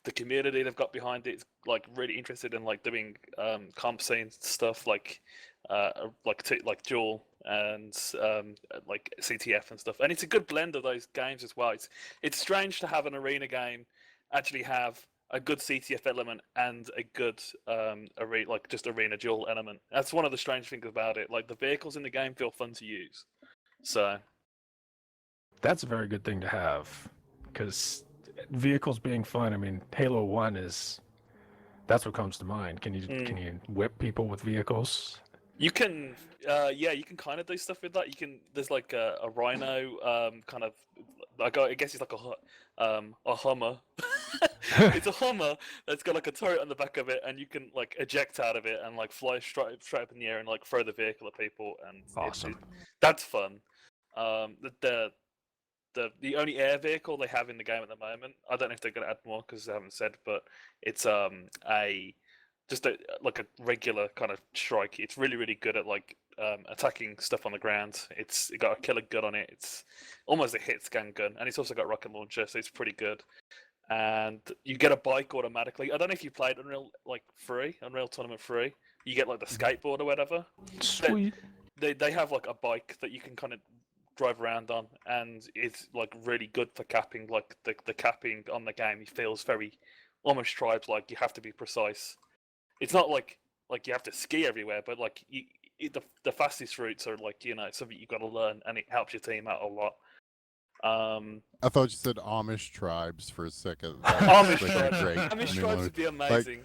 the community they've got behind it is like really interested in like doing comp scene stuff like Duel and like CTF and stuff. And it's a good blend of those games as well. It's strange to have an arena game actually have a good CTF element and a good arena duel element. That's one of the strange things about it. Like the vehicles in the game feel fun to use. So that's a very good thing to have because vehicles being fun. I mean, Halo 1 that's what comes to mind. Can you whip people with vehicles? You can, you can kind of do stuff with that. There's like a Rhino, kind of, like I guess it's like a Hummer. It's a Hummer that's got like a turret on the back of it, and you can like eject out of it and like fly straight up in the air and like throw the vehicle at people, and awesome. That's fun. the only air vehicle they have in the game at the moment. I don't know if they're going to add more because they haven't said, but it's just like a regular kind of strike. It's really really good at like attacking stuff on the ground. It got a killer gun on it. It's almost a hit scan gun, and it's also got rocket launcher, so it's pretty good. And you get a bike automatically. I don't know if you played Unreal like free, Unreal Tournament free. You get like the skateboard or whatever. Sweet. They have like a bike that you can kind of drive around on, and it's like really good for capping. Like the capping on the game, it feels very almost Tribes like. You have to be precise. It's not like you have to ski everywhere, but like the fastest routes are like something you've got to learn, and it helps your team out a lot. I thought you said Amish tribes for a second. Amish Tribes. Tribes. Amish Tribes would be amazing.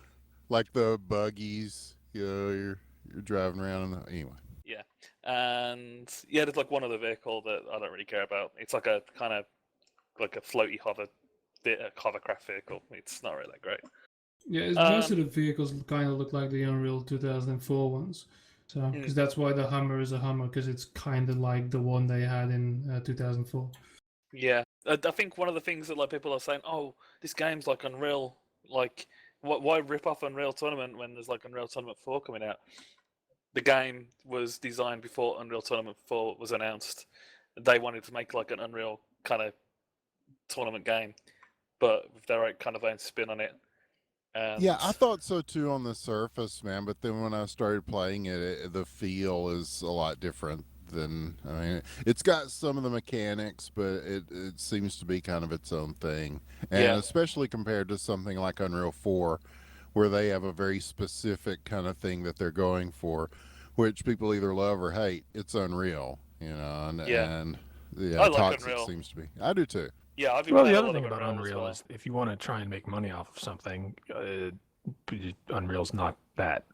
Like the buggies, you're driving around. Anyway. Yeah, and there's like one other vehicle that I don't really care about. It's like a kind of like a floaty hovercraft vehicle. It's not really that great. Yeah, most of the vehicles kind of look like the Unreal 2004 ones. So, because that's why the Hummer is a Hummer, because it's kind of like the one they had in 2004. Yeah, I think one of the things that like people are saying, oh, this game's like Unreal, like why rip off Unreal Tournament when there's like Unreal Tournament 4 coming out? The game was designed before Unreal Tournament 4 was announced. They wanted to make like an Unreal kind of tournament game, but with their kind of own spin on it. And yeah, I thought so too on the surface, man. But then when I started playing it, the feel is a lot different than. I mean, it's got some of the mechanics, but it seems to be kind of its own thing, and especially compared to something like Unreal 4, where they have a very specific kind of thing that they're going for, which people either love or hate. It's Unreal, and I like Toxic Unreal. seems to be. I do too. Yeah, I've been Well, playing the a other lot thing of about Unreal as Unreal well. is if you want to try and make money off of something, Unreal's not that.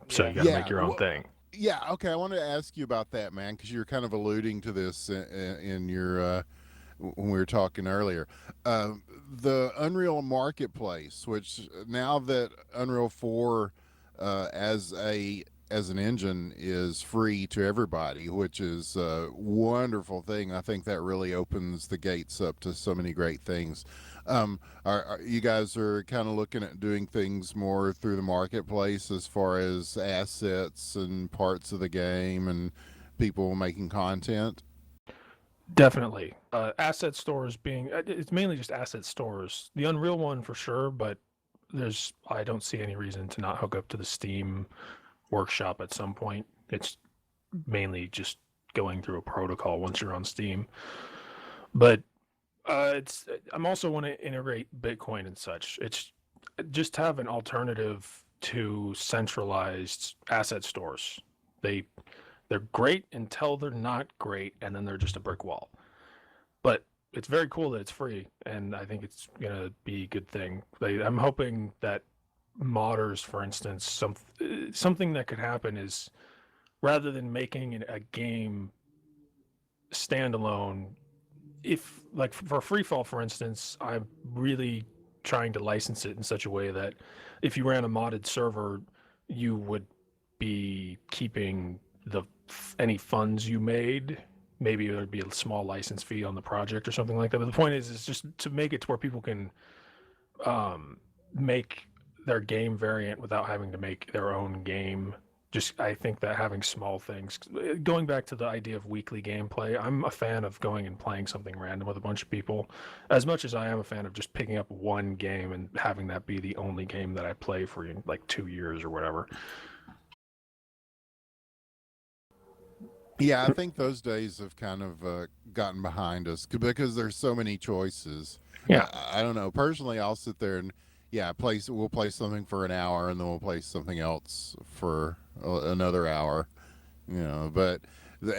So you got to make your own thing. Yeah, okay. I wanted to ask you about that, man, because you're kind of alluding to this in your when we were talking earlier. The Unreal Marketplace, which now that Unreal 4 as an engine is free to everybody, which is a wonderful thing. I think that really opens the gates up to so many great things. Are you guys are kind of looking at doing things more through the marketplace as far as assets and parts of the game and people making content? Definitely. Asset stores it's mainly just asset stores. The Unreal one for sure, but I don't see any reason to not hook up to the Steam workshop at some point. It's mainly just going through a protocol once you're on Steam. But I'm also want to integrate Bitcoin and such. It's just have an alternative to centralized asset stores. They're great until they're not great, and then they're just a brick wall. But it's very cool that it's free, and I think it's gonna be a good thing. I'm hoping that modders, for instance, something that could happen is rather than making a game standalone, if like for Freefall, for instance, I'm really trying to license it in such a way that if you ran a modded server, you would be keeping any funds you made. Maybe there'd be a small license fee on the project or something like that. But the point is just to make it to where people can make their game variant without having to make their own game. I think that having small things, going back to the idea of weekly gameplay, I'm a fan of going and playing something random with a bunch of people, as much as I am a fan of just picking up one game and having that be the only game that I play for like 2 years or whatever. Yeah, I think those days have kind of gotten behind us because there's so many choices. Yeah. I don't know. Personally, I'll sit there and we'll play something for an hour and then we'll play something else for another hour, but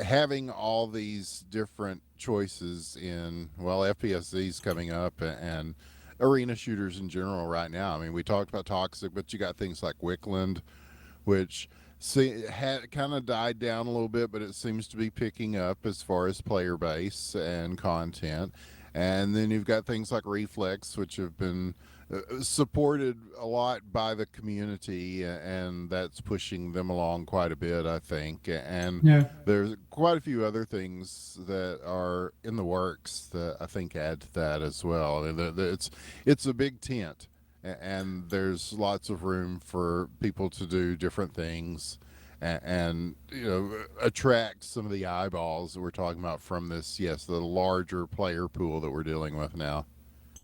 having all these different choices in, FPS+Z is coming up and arena shooters in general right now. I mean, we talked about Toxic, but you got things like Wickland, which had kind of died down a little bit, but it seems to be picking up as far as player base and content. And then you've got things like Reflex, which have been supported a lot by the community, and that's pushing them along quite a bit, I think. And Yeah. there's quite a few other things that are in the works that I think add to that as well. It's a big tent, and there's lots of room for people to do different things, and attract some of the eyeballs that we're talking about from this, yes, the larger player pool that we're dealing with now.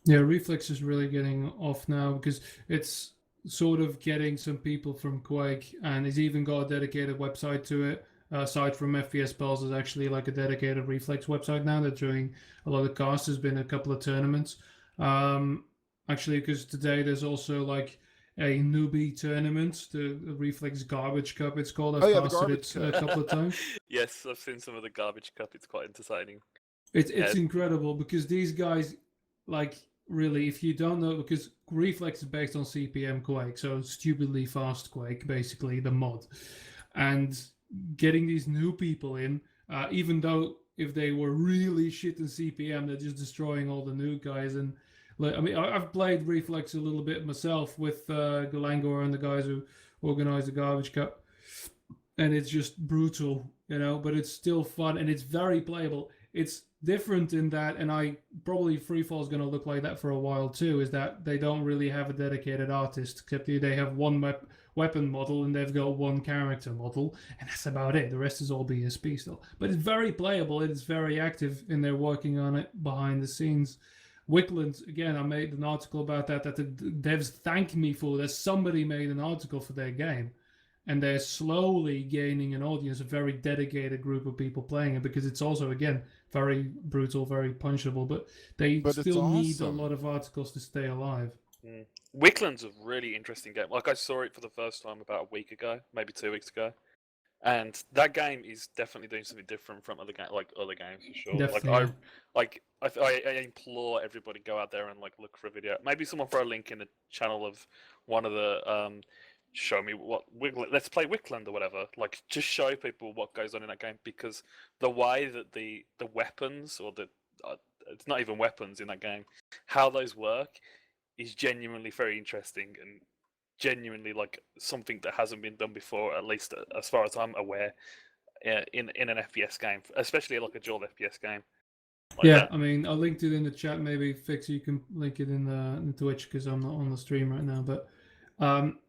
Yeah, Reflex is really getting off now because it's sort of getting some people from Quake, and it's even got a dedicated website to it. Aside from FPS+Z, there's actually like a dedicated Reflex website now. They're doing a lot of casts. There's been a couple of tournaments. Actually, because today there's also like a newbie tournament, the Reflex Garbage Cup. It's called. I've Oh, yeah, the casted Garbage it a Cup. couple of times. Yes, I've seen some of the Garbage Cup. It's quite entertaining. It's Yeah. incredible because these guys, like, really, if you don't know, because Reflex is based on CPM Quake, so stupidly fast Quake, basically the mod, and getting these new people in, even though if they were really shit in CPM, they're just destroying all the new guys. And like, I mean, I've played Reflex a little bit myself with Galangor and the guys who organize the Garbage Cup, and it's just brutal, but it's still fun and it's very playable. It's different in that, and I probably Freefall is going to look like that for a while too, is that they don't really have a dedicated artist, except they have one weapon model and they've got one character model, and that's about it. The rest is all BSP still. But it's very playable, it's very active, and they're working on it behind the scenes. Wickland, again, I made an article about that the devs thank me for. That somebody made an article for their game, and they're slowly gaining an audience, a very dedicated group of people playing it, because it's also, again, very brutal, very punchable, but But it's still need a awesome. lot of articles to stay alive. Wickland's a really interesting game. Like, I saw it for the first time about a week ago, maybe 2 weeks ago, and that game is definitely doing something different from other games for sure. Definitely, I implore everybody go out there and like look for a video. Maybe someone throw a link in the channel of one of the show me what let's play Wickland or whatever. Like, just show people what goes on in that game, because the way that the weapons, or the it's not even weapons in that game, how those work is genuinely very interesting and genuinely like something that hasn't been done before, at least as far as I'm aware, in an FPS game, especially like a dual FPS game. Like yeah. that. I mean, I'll link it in the chat. Maybe Fix, you can link it in the Twitch, because I'm not on the stream right now. But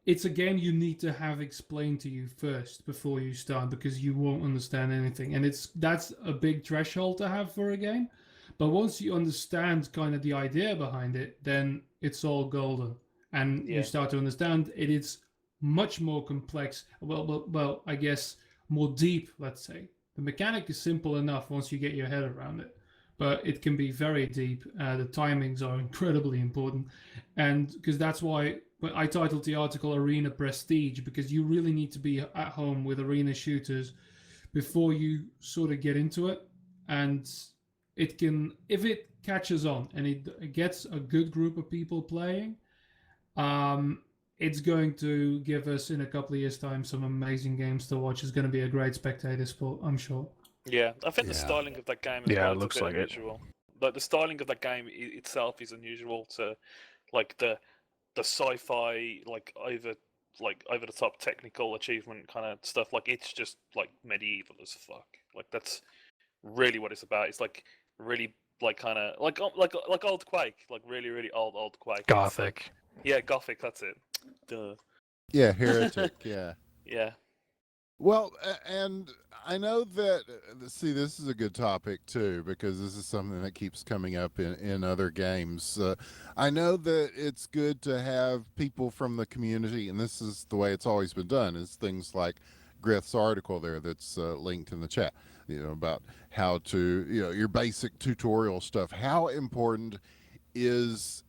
it's a game you need to have explained to you first before you start, because you won't understand anything, and that's a big threshold to have for a game. But once you understand kind of the idea behind it, then it's all golden, and you start to understand it. It's much more complex. Well, I guess more deep. Let's say the mechanic is simple enough once you get your head around it, but it can be very deep. The timings are incredibly important, and because that's why I titled the article "Arena Prestige," because you really need to be at home with arena shooters before you sort of get into it. And it can, if it catches on and it gets a good group of people playing, it's going to give us in a couple of years' time some amazing games to watch. It's going to be a great spectator sport, I'm sure. Yeah, I think the Yeah. styling of that game as Yeah, well it is looks a bit like it. unusual. Like, the styling of that game itself is unusual to like the sci-fi, like over the top technical achievement kind of stuff. Like, it's just like medieval as fuck. Like, that's really what it's about. It's like really like kind of like old Quake, like really old Quake. It's like- Gothic. yeah, Gothic. That's it. Duh. Yeah, Heretic. Yeah. Yeah. Well, and I know that, see, this is a good topic too, because this is something that keeps coming up in other games. I know that it's good to have people from the community, and this is the way it's always been done, is things like Griff's article there that's linked in the chat, about how to, your basic tutorial stuff. How important is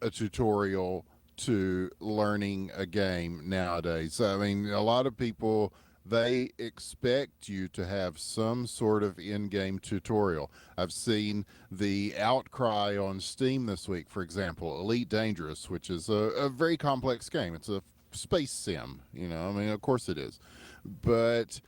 a tutorial to learning a game nowadays? I mean, a lot of people, they expect you to have some sort of in-game tutorial. I've seen the outcry on Steam this week, for example, Elite Dangerous, which is a very complex game. It's a space sim, I mean, of course it is. But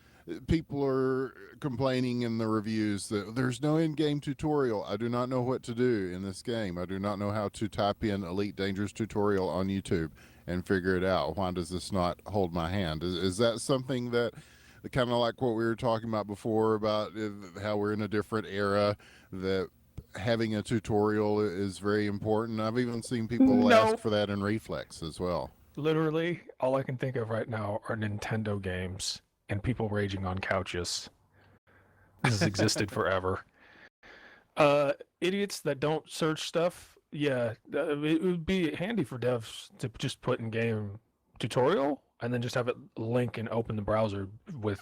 people are complaining in the reviews that there's no in-game tutorial. I do not know what to do in this game. I do not know how to type in Elite Dangerous tutorial on YouTube and figure it out. Why does this not hold my hand? Is that something that, kind of like what we were talking about before, about how we're in a different era, that having a tutorial is very important? I've even seen people No. ask for that in Reflex as well. Literally, all I can think of right now are Nintendo games and people raging on couches. This has existed forever. Idiots that don't search stuff, yeah, it would be handy for devs to just put in game tutorial and then just have it link and open the browser with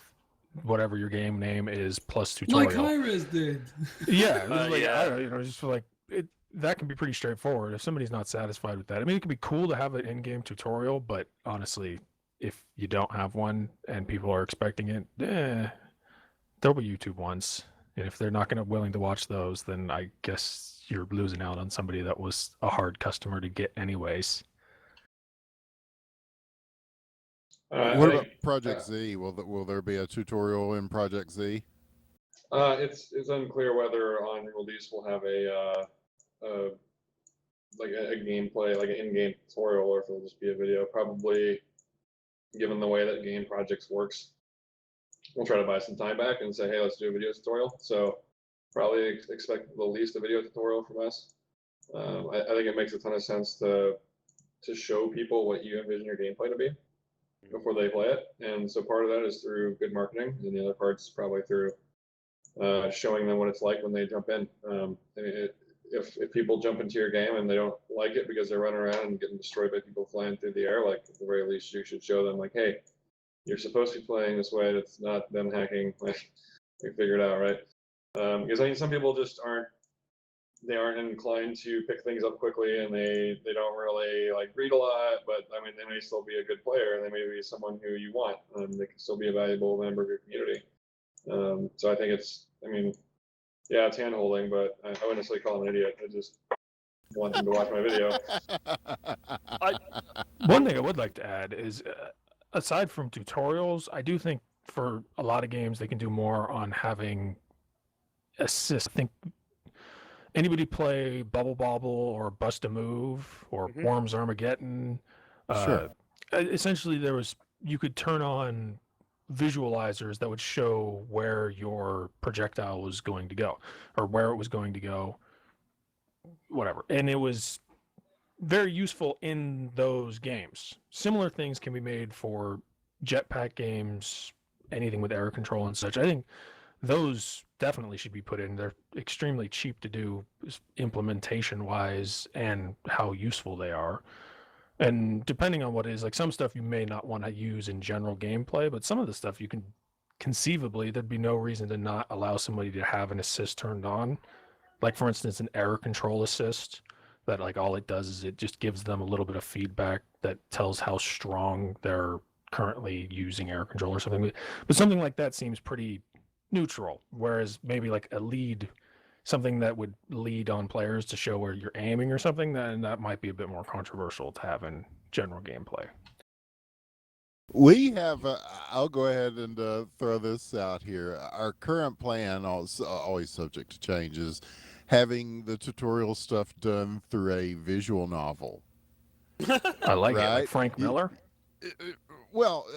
whatever your game name is plus tutorial. Like Hi-Rez did. Yeah, like, yeah. I don't know, just feel like it. That can be pretty straightforward if somebody's not satisfied with that. I mean, it can be cool to have an in-game tutorial, but honestly, if you don't have one and people are expecting it, there'll be YouTube ones. And if they're not willing to watch those, then I guess you're losing out on somebody that was a hard customer to get anyways. What about Project Z? Will there be a tutorial in Project Z? It's unclear whether on release we'll have a gameplay, like an in-game tutorial, or if it'll just be a video. Probably, given the way that game projects works, we'll try to buy some time back and say, hey, let's do a video tutorial. So probably expect at least a video tutorial from us. I think it makes a ton of sense to show people what you envision your gameplay to be before they play it. And so part of that is through good marketing, and the other part's probably through showing them what it's like when they jump in. If people jump into your game and they don't like it because they're running around and getting destroyed by people flying through the air, like at the very least you should show them, like, hey, you're supposed to be playing this way. That's not them hacking. Like, we figured out, right? Because I mean, some people just aren't inclined to pick things up quickly, and they don't really like read a lot. But I mean, they may still be a good player, and they may be someone who you want. They can still be a valuable member of your community. So I think it's hand holding, but I wouldn't necessarily call him an idiot. I just want them to watch my video. One thing I would like to add is, aside from tutorials, I do think for a lot of games they can do more on having assists. I think anybody play Bubble Bobble or Bust a Move or Worms Armageddon? Sure. Essentially, you could turn on visualizers that would show where your projectile was going to go or where it was going to go, whatever. And it was very useful in those games. Similar things can be made for jetpack games, anything with air control and such. I think those definitely should be put in. They're extremely cheap to do implementation wise and how useful they are. And depending on what it is, like some stuff you may not want to use in general gameplay, but some of the stuff you can conceivably, there'd be no reason to not allow somebody to have an assist turned on. Like for instance, an error control assist that like all it does is it just gives them a little bit of feedback that tells how strong they're currently using error control or something. But something like that seems pretty neutral, whereas maybe like a lead, something that would lead on players to show where you're aiming or something, then that might be a bit more controversial to have in general gameplay. We have, I'll go ahead and throw this out here. Our current plan, always subject to change, is having the tutorial stuff done through a visual novel. I like it. Right? Like Frank Miller? Well,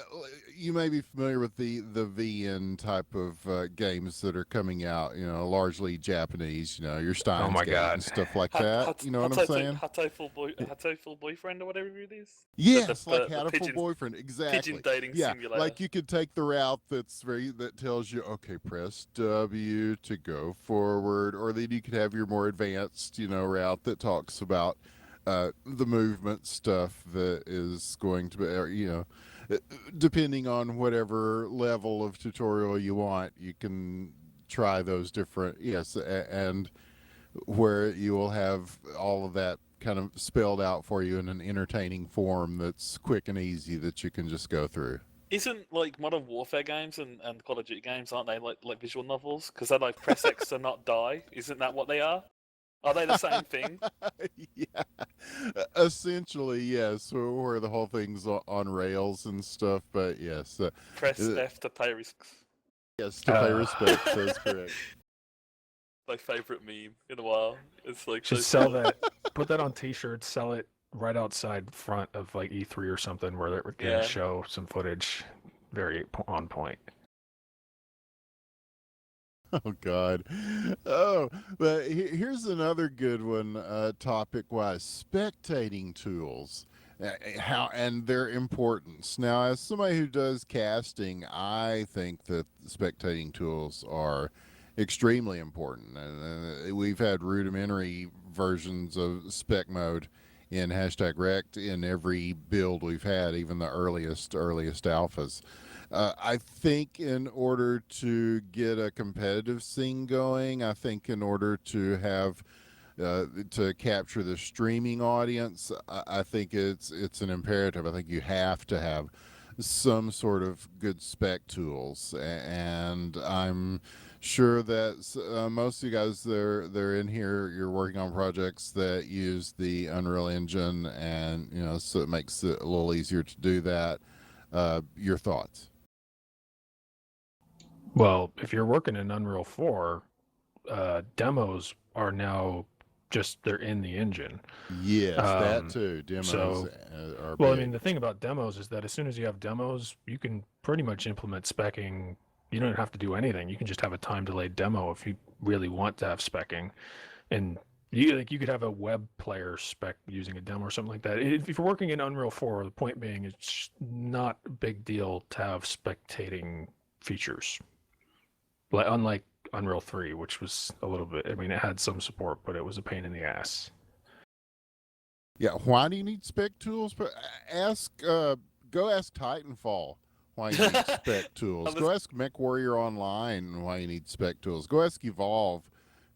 you may be familiar with the VN type of games that are coming out, largely Japanese, your Steins Gate and stuff like that. You know what I'm saying? Hatoful Boyfriend or whatever it is? Yes, like Hatoful Boyfriend, exactly. Pigeon dating simulator. Like you could take the route that tells you, okay, press W to go forward, or then you could have your more advanced, route that talks about the movement stuff that is going to be, depending on whatever level of tutorial you want, you can try those different, and where you will have all of that kind of spelled out for you in an entertaining form that's quick and easy that you can just go through. Isn't like Modern Warfare games and Call of Duty games, aren't they like visual novels? Because they're like press X to not die. Isn't that what they are? Are they the same thing? Yeah, essentially, yes. Where the whole thing's on rails and stuff, but yes. Press F to pay risks. Yes, to pay respect. That's correct. My favorite meme in a while. It's like Should those sell little- that. Put that on T-shirts. Sell it right outside front of like E3 or something, where they're gonna Yeah. show some footage. Very on point. Oh God. Oh, but here's another good one, topic-wise: spectating tools. How and their importance. Now, as somebody who does casting, I think that spectating tools are extremely important. And we've had rudimentary versions of spec mode in #Rect in every build we've had, even the earliest alphas. I think in order to get a competitive scene going, I think in order to have to capture the streaming audience, I think it's an imperative. I think you have to have some sort of good spec tools, and I'm sure that most of you guys they're in here. You're working on projects that use the Unreal Engine, and so it makes it a little easier to do that. Your thoughts? Well, if you're working in Unreal 4, demos are now they're in the engine. Yes, that Um, too. Demos so- are Well, I big. mean, the thing about demos is that as soon as you have demos, you can pretty much implement specking. You don't have to do anything. You can just have a time delayed demo if you really want to have specking, and you could have a web player spec using a demo or something like that. If you're working in Unreal 4, the point being, it's not a big deal to have spectating features. Unlike Unreal 3, which was a little bit. I mean, it had some support, but it was a pain in the ass. Yeah, why do you need spec tools? But go ask Titanfall why you need spec tools. Go ask MechWarrior Online why you need spec tools. Go ask Evolve,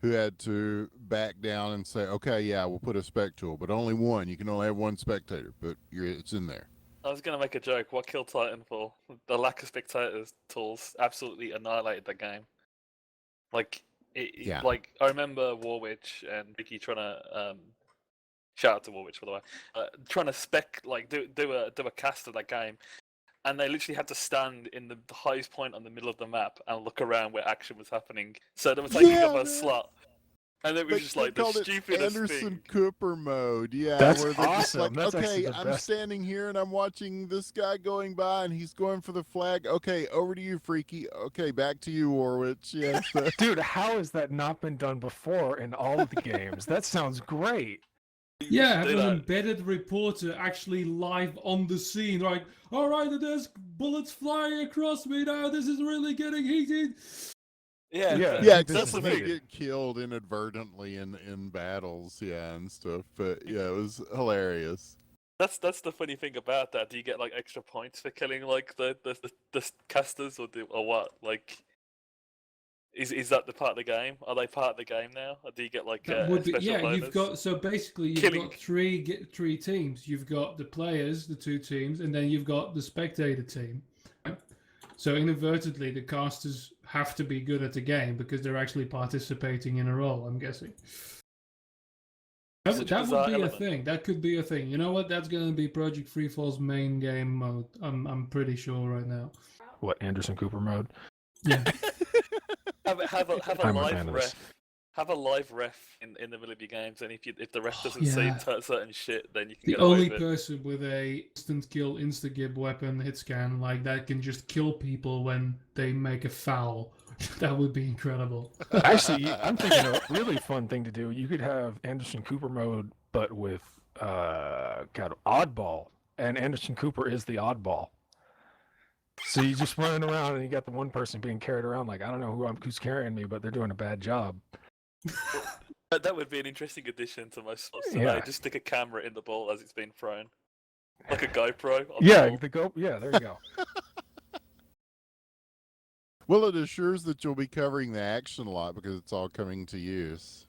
who had to back down and say, okay, yeah, we'll put a spec tool, but only one. You can only have one spectator, but it's in there. I was gonna make a joke. What killed Titanfall? The lack of spectators tools absolutely annihilated the game. Like, Yeah. like I remember Warwitch and Vicky trying to shout out to Warwitch, by the way, trying to do a cast of that game, and they literally had to stand in the highest point on the middle of the map and look around where action was happening. So they were taking up a man. slot. And it was just like the called it stupidest Anderson thing. Cooper mode. Yeah, That's where they're just awesome. like, That's actually okay, the I'm best. standing here and I'm watching this guy going by and he's going for the flag. Okay, over to you, Freaky. Okay, back to you, Warwitch. Yes. Dude, how has that not been done before in all of the games? That sounds great. Yeah, have Do an that. embedded reporter actually live on the scene, like, all right, there's bullets flying across me now. This is really getting heated. Yeah, Yeah, Yeah, this except is when they needed. get killed inadvertently in battles, yeah, and stuff. But yeah, it was hilarious. That's the funny thing about that. Do you get like extra points for killing like the casters or what? Like, is that the part of the game? Are they part of the game now? Or do you get like That a would be, special yeah. bonus? You've got, so basically you've Killing. got three teams. You've got the players, the two teams, and then you've got the spectator team. Right? So inadvertently, the casters have to be good at the game because they're actually participating in a role. I'm guessing. Such a That would bizarre be element. a thing. That could be a thing. You know what? That's going to be Project Freefall's main game mode. I'm pretty sure right now. What, Anderson Cooper mode? Yeah. have a I'm a live fan of this. ref. Have a live ref in the middle of your games, and if the ref Oh, doesn't yeah. see certain shit, then you can The get away only with it. person with a instant kill, insta gib weapon hit scan like that can just kill people when they make a foul. That would be incredible. Actually, I'm thinking a really fun thing to do. You could have Anderson Cooper mode, but with oddball, and Anderson Cooper is the oddball. So you're just running around, and you got the one person being carried around like, I don't know who's carrying me, but they're doing a bad job. That would be an interesting addition to most slots today. Yeah. Just stick a camera in the ball as it's being thrown, like a GoPro. On Yeah, the ball. yeah, there you go. Well, it assures that you'll be covering the action a lot because it's all coming to you. So.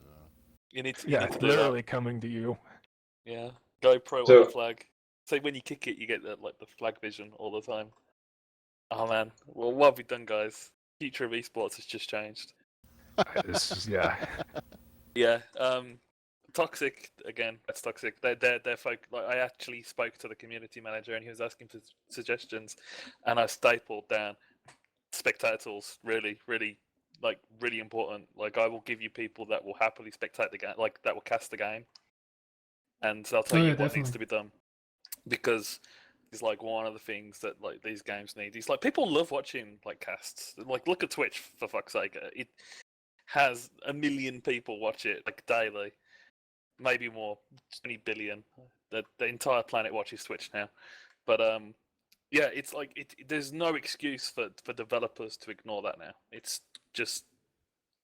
You need to Yeah, do literally that. coming to you. Yeah, GoPro So- on the flag. So when you kick it, you get the flag vision all the time. Oh man, well, what have we done, guys? Future of esports has just changed. This is, yeah. Yeah, toxic again. That's toxic. They're folk. Like, I actually spoke to the community manager, and he was asking for suggestions, and I stapled down spectator tools really, really, really important. Like, I will give you people that will happily spectate the game, like that will cast the game, and they'll tell Oh, you yeah, what needs definitely. to be done, because it's like one of the things that like these games need. It's like people love watching like casts. Like, look at Twitch, for fuck's sake. It has 1 million people watch it like daily, maybe more, 20 billion. The entire planet watches Twitch now. But yeah, it's like there's no excuse for developers to ignore that now. It's just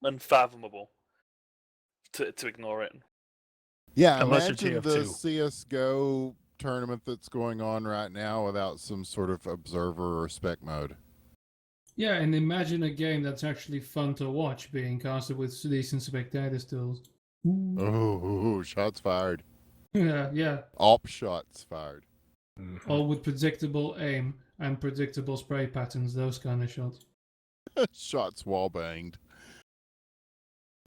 unfathomable to ignore it. Yeah, Unless you're imagine the TF2. CS:GO tournament that's going on right now without some sort of observer or spec mode. Yeah, and imagine a game that's actually fun to watch being casted with decent spectator tools. Oh, shots fired. Yeah. Op shots fired. Mhm. All with predictable aim and predictable spray patterns, those kind of shots. Shots wall banged.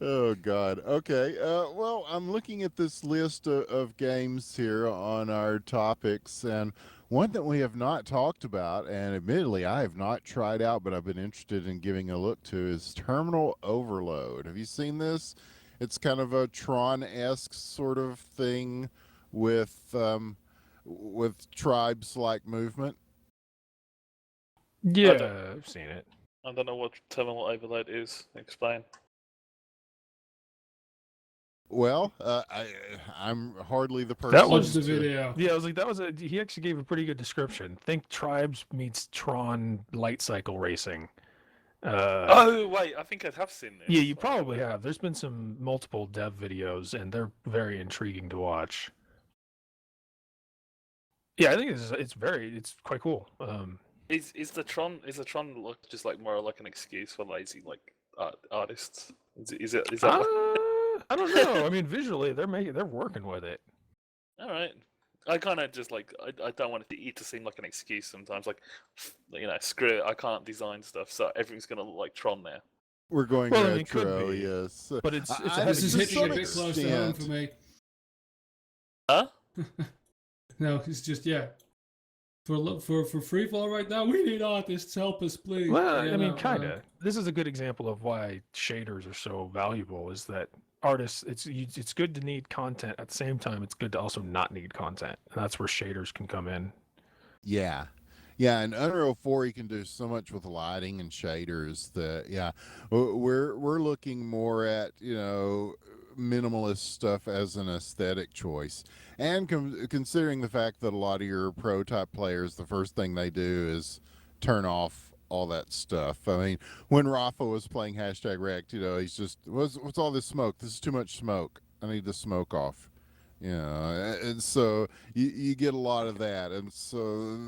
Oh God. Okay. Well, I'm looking at this list of games here on our topics, and one that we have not talked about, and admittedly I have not tried out, but I've been interested in giving a look to, is Terminal Overload. Have you seen this? It's kind of a Tron-esque sort of thing with tribes-like movement. Yeah, I've seen it. I don't know what terminal overload is. Explain. Well, I'm hardly the person. That Watch was the video. Yeah, I was like, he actually gave a pretty good description. Think Tribes meets Tron light cycle racing. Oh wait, I think I have seen this. Yeah, you probably have. There's been some multiple dev videos, and they're very intriguing to watch. Yeah, I think it's quite cool. Is the Tron look just like more like an excuse for lazy like artists? Is that I don't know. I mean, visually, they're working with it. all right? I kind of just like I don't want it to seem like an excuse sometimes. Like, screw it, I can't design stuff, so everything's gonna look like Tron now. We're going Well, I mean, it could retro, be, yes. but it's This is to hitting a some bit close to home for me. Huh? No, it's just for free fall right now. We need artists, help us, please. Well, Yeah, I mean, no, kind of. This is a good example of why shaders are so valuable. Is that artists? It's good to need content. At the same time, it's good to also not need content, and that's where shaders can come in. Yeah. Yeah, in Unreal 4 you can do so much with lighting and shaders that we're looking more at, minimalist stuff as an aesthetic choice. And considering the fact that a lot of your pro-type players, the first thing they do is turn off all that stuff. I mean, when Rafa was playing #Wrecked, he's just, what's all this smoke? This is too much smoke. I need the smoke off. And so you get a lot of that, and so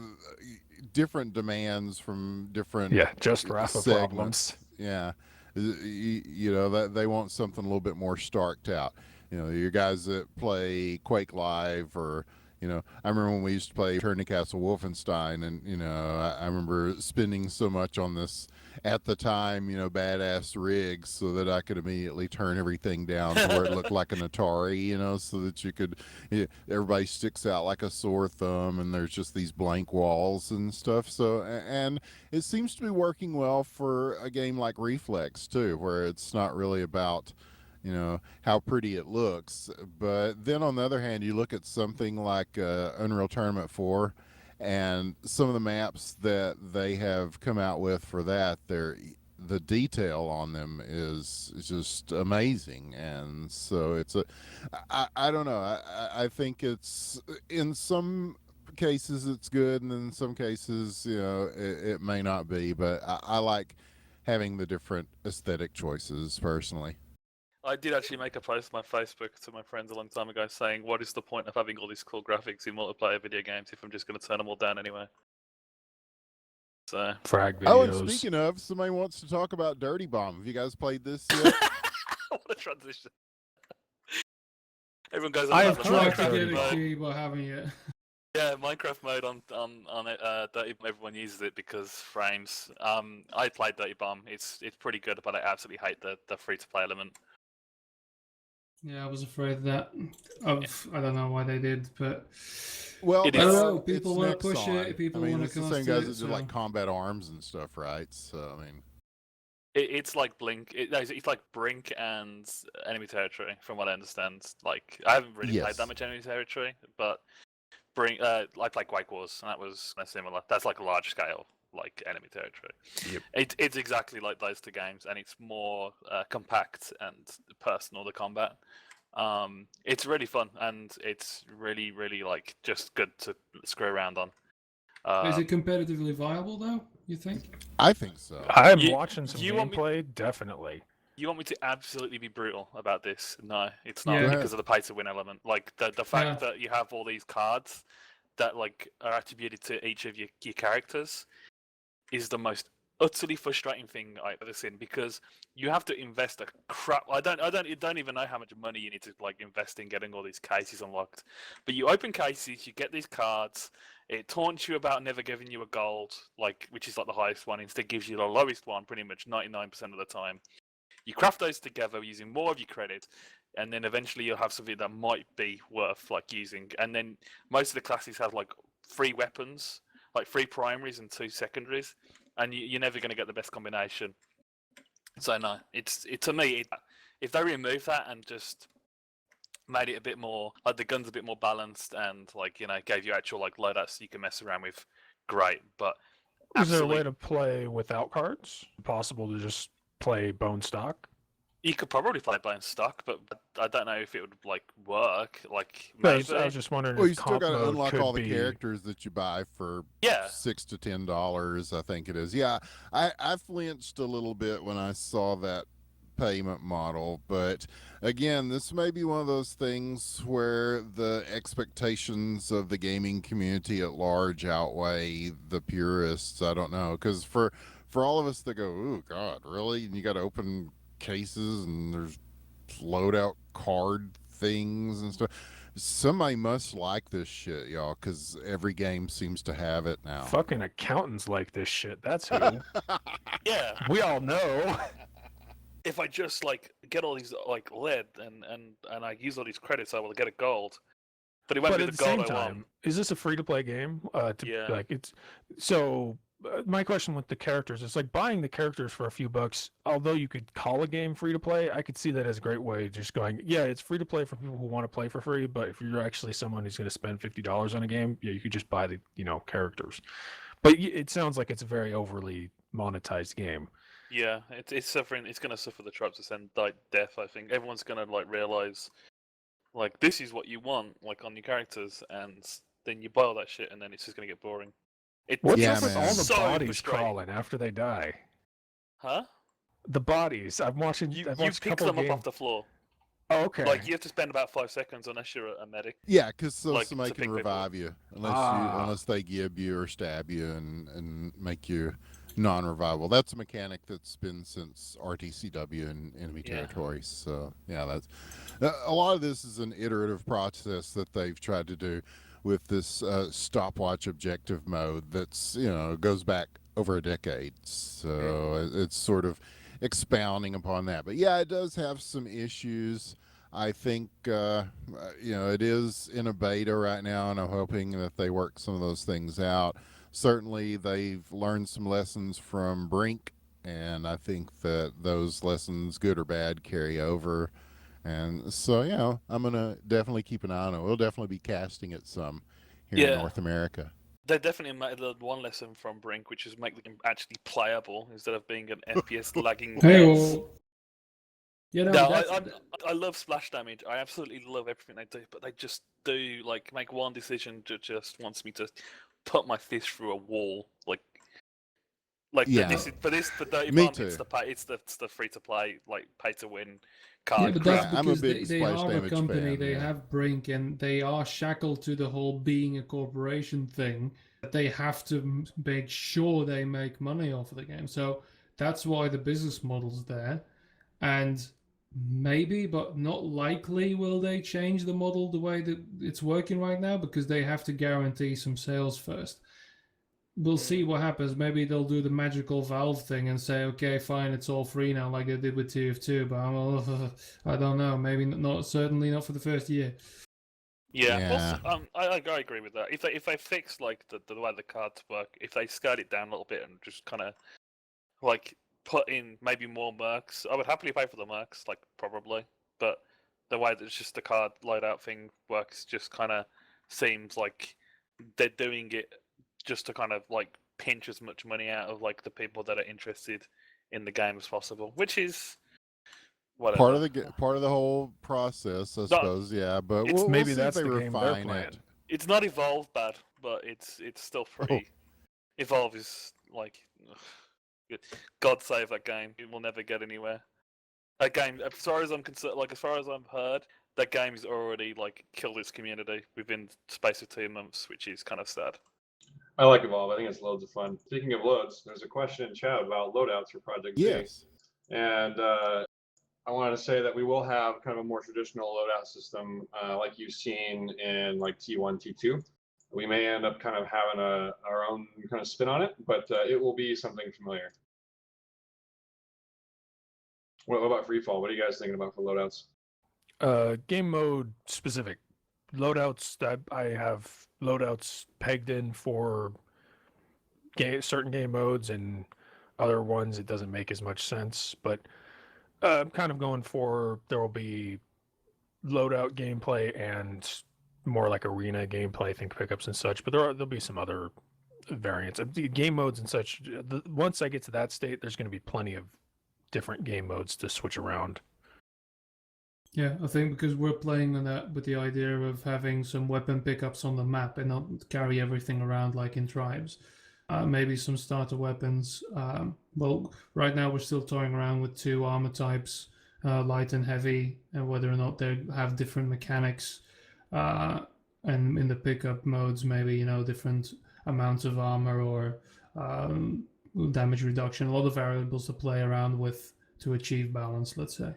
different demands from different Just Rafa segments. problems. Yeah, that they want something a little bit more starked out. Your guys that play Quake Live, or I remember when we used to play Return to Castle Wolfenstein, and I remember spending so much on this at the time, badass rigs, so that I could immediately turn everything down to where it looked like an Atari, so that you could, everybody sticks out like a sore thumb, and there's just these blank walls and stuff. So, and it seems to be working well for a game like Reflex too, where it's not really about how pretty it looks. But then on the other hand, you look at something like Unreal Tournament 4, and some of the maps that they have come out with for that, the detail on them is just amazing. And so I don't know. I think it's, in some cases it's good, and in some cases, it may not be, but I like having the different aesthetic choices personally. I did actually make a post on my Facebook to my friends a long time ago saying, what is the point of having all these cool graphics in multiplayer video games if I'm just going to turn them all down anyway? So Frag videos. Oh, and speaking of, somebody wants to talk about Dirty Bomb. Have you guys played this yet? what a transition. Everyone goes on I about have the Tried tried to Minecraft get Dirty a Bomb. mode. key, but haven't yet. Yeah, Minecraft mode on Dirty Bomb, everyone uses it because frames. I played Dirty Bomb. It's pretty good, but I absolutely hate the free to play element. Yeah, I was afraid of that. I don't know why they did, but Well, It I don't is- know. it's People want to push Nexon. it. People I mean, want it's to the cast same guys it. that do So. like combat arms and stuff, right? So I mean, It's like Blink. It's like Brink and Enemy Territory, from what I understand. Like, I haven't really played Yes. that much Enemy Territory, but Brink. I played Quake Wars, and that was kind of similar. That's like a large scale, like Enemy Territory. Yep. It's exactly like those two games, and it's more compact and personal. The combat. It's really fun, and it's really, really like just good to screw around on. Is it competitively viable though? You think? I think so. I'm You- watching some you want me- gameplay, definitely. You want me to absolutely be brutal about this? No, it's Yeah. not Go ahead. because of the pay to win element. Like the fact that you have all these cards that like are attributed to each of your characters is the most utterly frustrating thing I've ever seen, because you have to invest a crap. I don't even know how much money you need to like invest in getting all these cases unlocked. But you open cases, you get these cards. It taunts you about never giving you a gold, like which is like the highest one. Instead, gives you the lowest one pretty much 99% of the time. You craft those together using more of your credit, and then eventually you'll have something that might be worth like using. And then most of the classes have like 3 weapons, like 3 primaries and 2 secondaries, and you're never going to get the best combination. So no, it's to me, if they remove that and just made it a bit more like the guns a bit more balanced, and like gave you actual like loadouts you can mess around with, great. But Is there a way absolutely, to play without cards? Possible to just play bone stock? you could probably play bone stock, but I don't know if it would like work. Like I maybe, was just wondering Well, if you still comp got to mode unlock could all the be... characters that you buy for yeah. $6 to $10, I think it is. Yeah, I flinched a little bit when I saw that payment model, but again, this may be one of those things where the expectations of the gaming community at large outweigh the purists. I don't know, because for all of us that go, oh God, really? And you got to open cases and there's loadout card things and stuff. Somebody must like this shit, y'all, because every game seems to have it now. Fucking accountants like this shit. That's who. Yeah, We all know. if I just like get all these like lead and I use all these credits, I will get a gold. But it won't But be at the the gold same I want. time, is this a free-to-play game? Yeah. Like it's so. My question with the characters is like buying the characters for a few bucks. Although you could call a game free to play, I could see that as a great way. Just going, yeah, it's free to play for people who want to play for free. But if you're actually someone who's going to spend $50 on a game, yeah, you could just buy the characters. But it sounds like it's a very overly monetized game. Yeah, it's suffering. It's gonna suffer the tropes of like death. I think everyone's gonna like realize, like this is what you want, like on your characters, and then you buy all that shit, and then it's just gonna get boring. What's Yeah, up with man. all the so bodies frustrating. crawling after they die? Huh? The bodies. I've watched You a pick couple them of up games. off the floor. Oh, okay. Like you have to spend about 5 seconds unless you're a medic. Yeah, because so Like, somebody to can pick people revive you Ah. unless they gib you or stab you and make you non-revivable. That's a mechanic that's been since RTCW and Enemy Yeah. Territory. So yeah, that's a lot of this is an iterative process that they've tried to do with this stopwatch objective mode. That's goes back over a decade. So it's sort of expounding upon that. But yeah, it does have some issues. I think it is in a beta right now, and I'm hoping that they work some of those things out. Certainly, they've learned some lessons from Brink, and I think that those lessons, good or bad, carry over. And so, I'm gonna definitely keep an eye on it. We'll definitely be casting it some here in North America. They definitely made the one lesson from Brink, which is make the game actually playable instead of being an FPS lagging Hey, mess. well, no, No, that's, I love splash damage. I absolutely love everything they do, but they just do like make one decision that just wants me to put my fist through a wall. Yeah. For Dirty Me Bomb, too. it's the free to play, like pay to win yeah, card but crap. that's Yeah, I'm a because big they splash are a damage company. fan, They yeah. have Brink, and they are shackled to the whole being a corporation thing. They have to make sure they make money off of the game. So that's why the business model's there. And maybe, but not likely, will they change the model the way that it's working right now, because they have to guarantee some sales first. we'll see what happens. Maybe they'll do the magical Valve thing and say, okay, fine, it's all free now, like they did with TF2. But I don't know. Maybe not. Certainly not for the first year. Yeah, Yeah. I agree with that. If they fix like the way the cards work, if they scale it down a little bit and just kind of like put in maybe more mercs, I would happily pay for the mercs, like probably. But the way that it's just the card loadout thing works just kind of seems like they're doing it just to kind of like pinch as much money out of like the people that are interested in the game as possible, which is whatever. Part of the whole process, I suppose. Yeah, but it's- we'll Maybe see if that's they the game they're refine playing. it. It's not Evolve bad, but it's still pretty. Evolve is like, ugh, God save that game. It will never get anywhere. That game, as far as I'm concerned, like as far as I've heard, that game has already like killed its community within the space of 2 months, which is kind of sad. I like Evolve. I think it's loads of fun. Speaking of loads, there's a question in chat about loadouts for Project Z. Yes. And I wanted to say that we will have kind of a more traditional loadout system like you've seen in like T1, T2. We may end up kind of having our own kind of spin on it, but it will be something familiar. What about Freefall? What are you guys thinking about for loadouts? Game mode specific loadouts. I have loadouts pegged in for certain game modes, and other ones it doesn't make as much sense. But I'm kind of going for there will be loadout gameplay and more like arena gameplay, I think pickups and such. But there'll be some other variants of the game modes and such. Once I get to that state, there's going to be plenty of different game modes to switch around. Yeah, I think because we're playing on that with the idea of having some weapon pickups on the map and not carry everything around like in tribes. Maybe some starter weapons. Well, right now we're still toying around with 2 armor types, light and heavy, and whether or not they have different mechanics. And in the pickup modes, maybe, different amounts of armor or damage reduction. A lot of variables to play around with to achieve balance, let's say.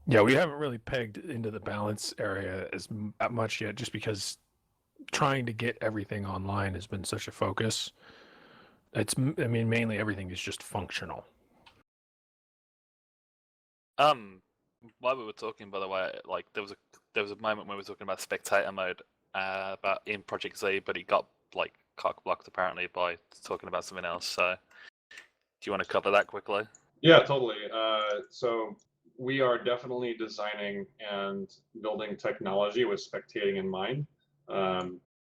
Yeah, we haven't really pegged into the balance area as much yet, just because trying to get everything online has been such a focus. Mainly everything is just functional. While we were talking, by the way, like there was a moment when we were talking about spectator mode, about in Project Z, but it got like cock blocked apparently by talking about something else. So, do you want to cover that quickly? Yeah, totally. So we are definitely designing and building technology with spectating in mind.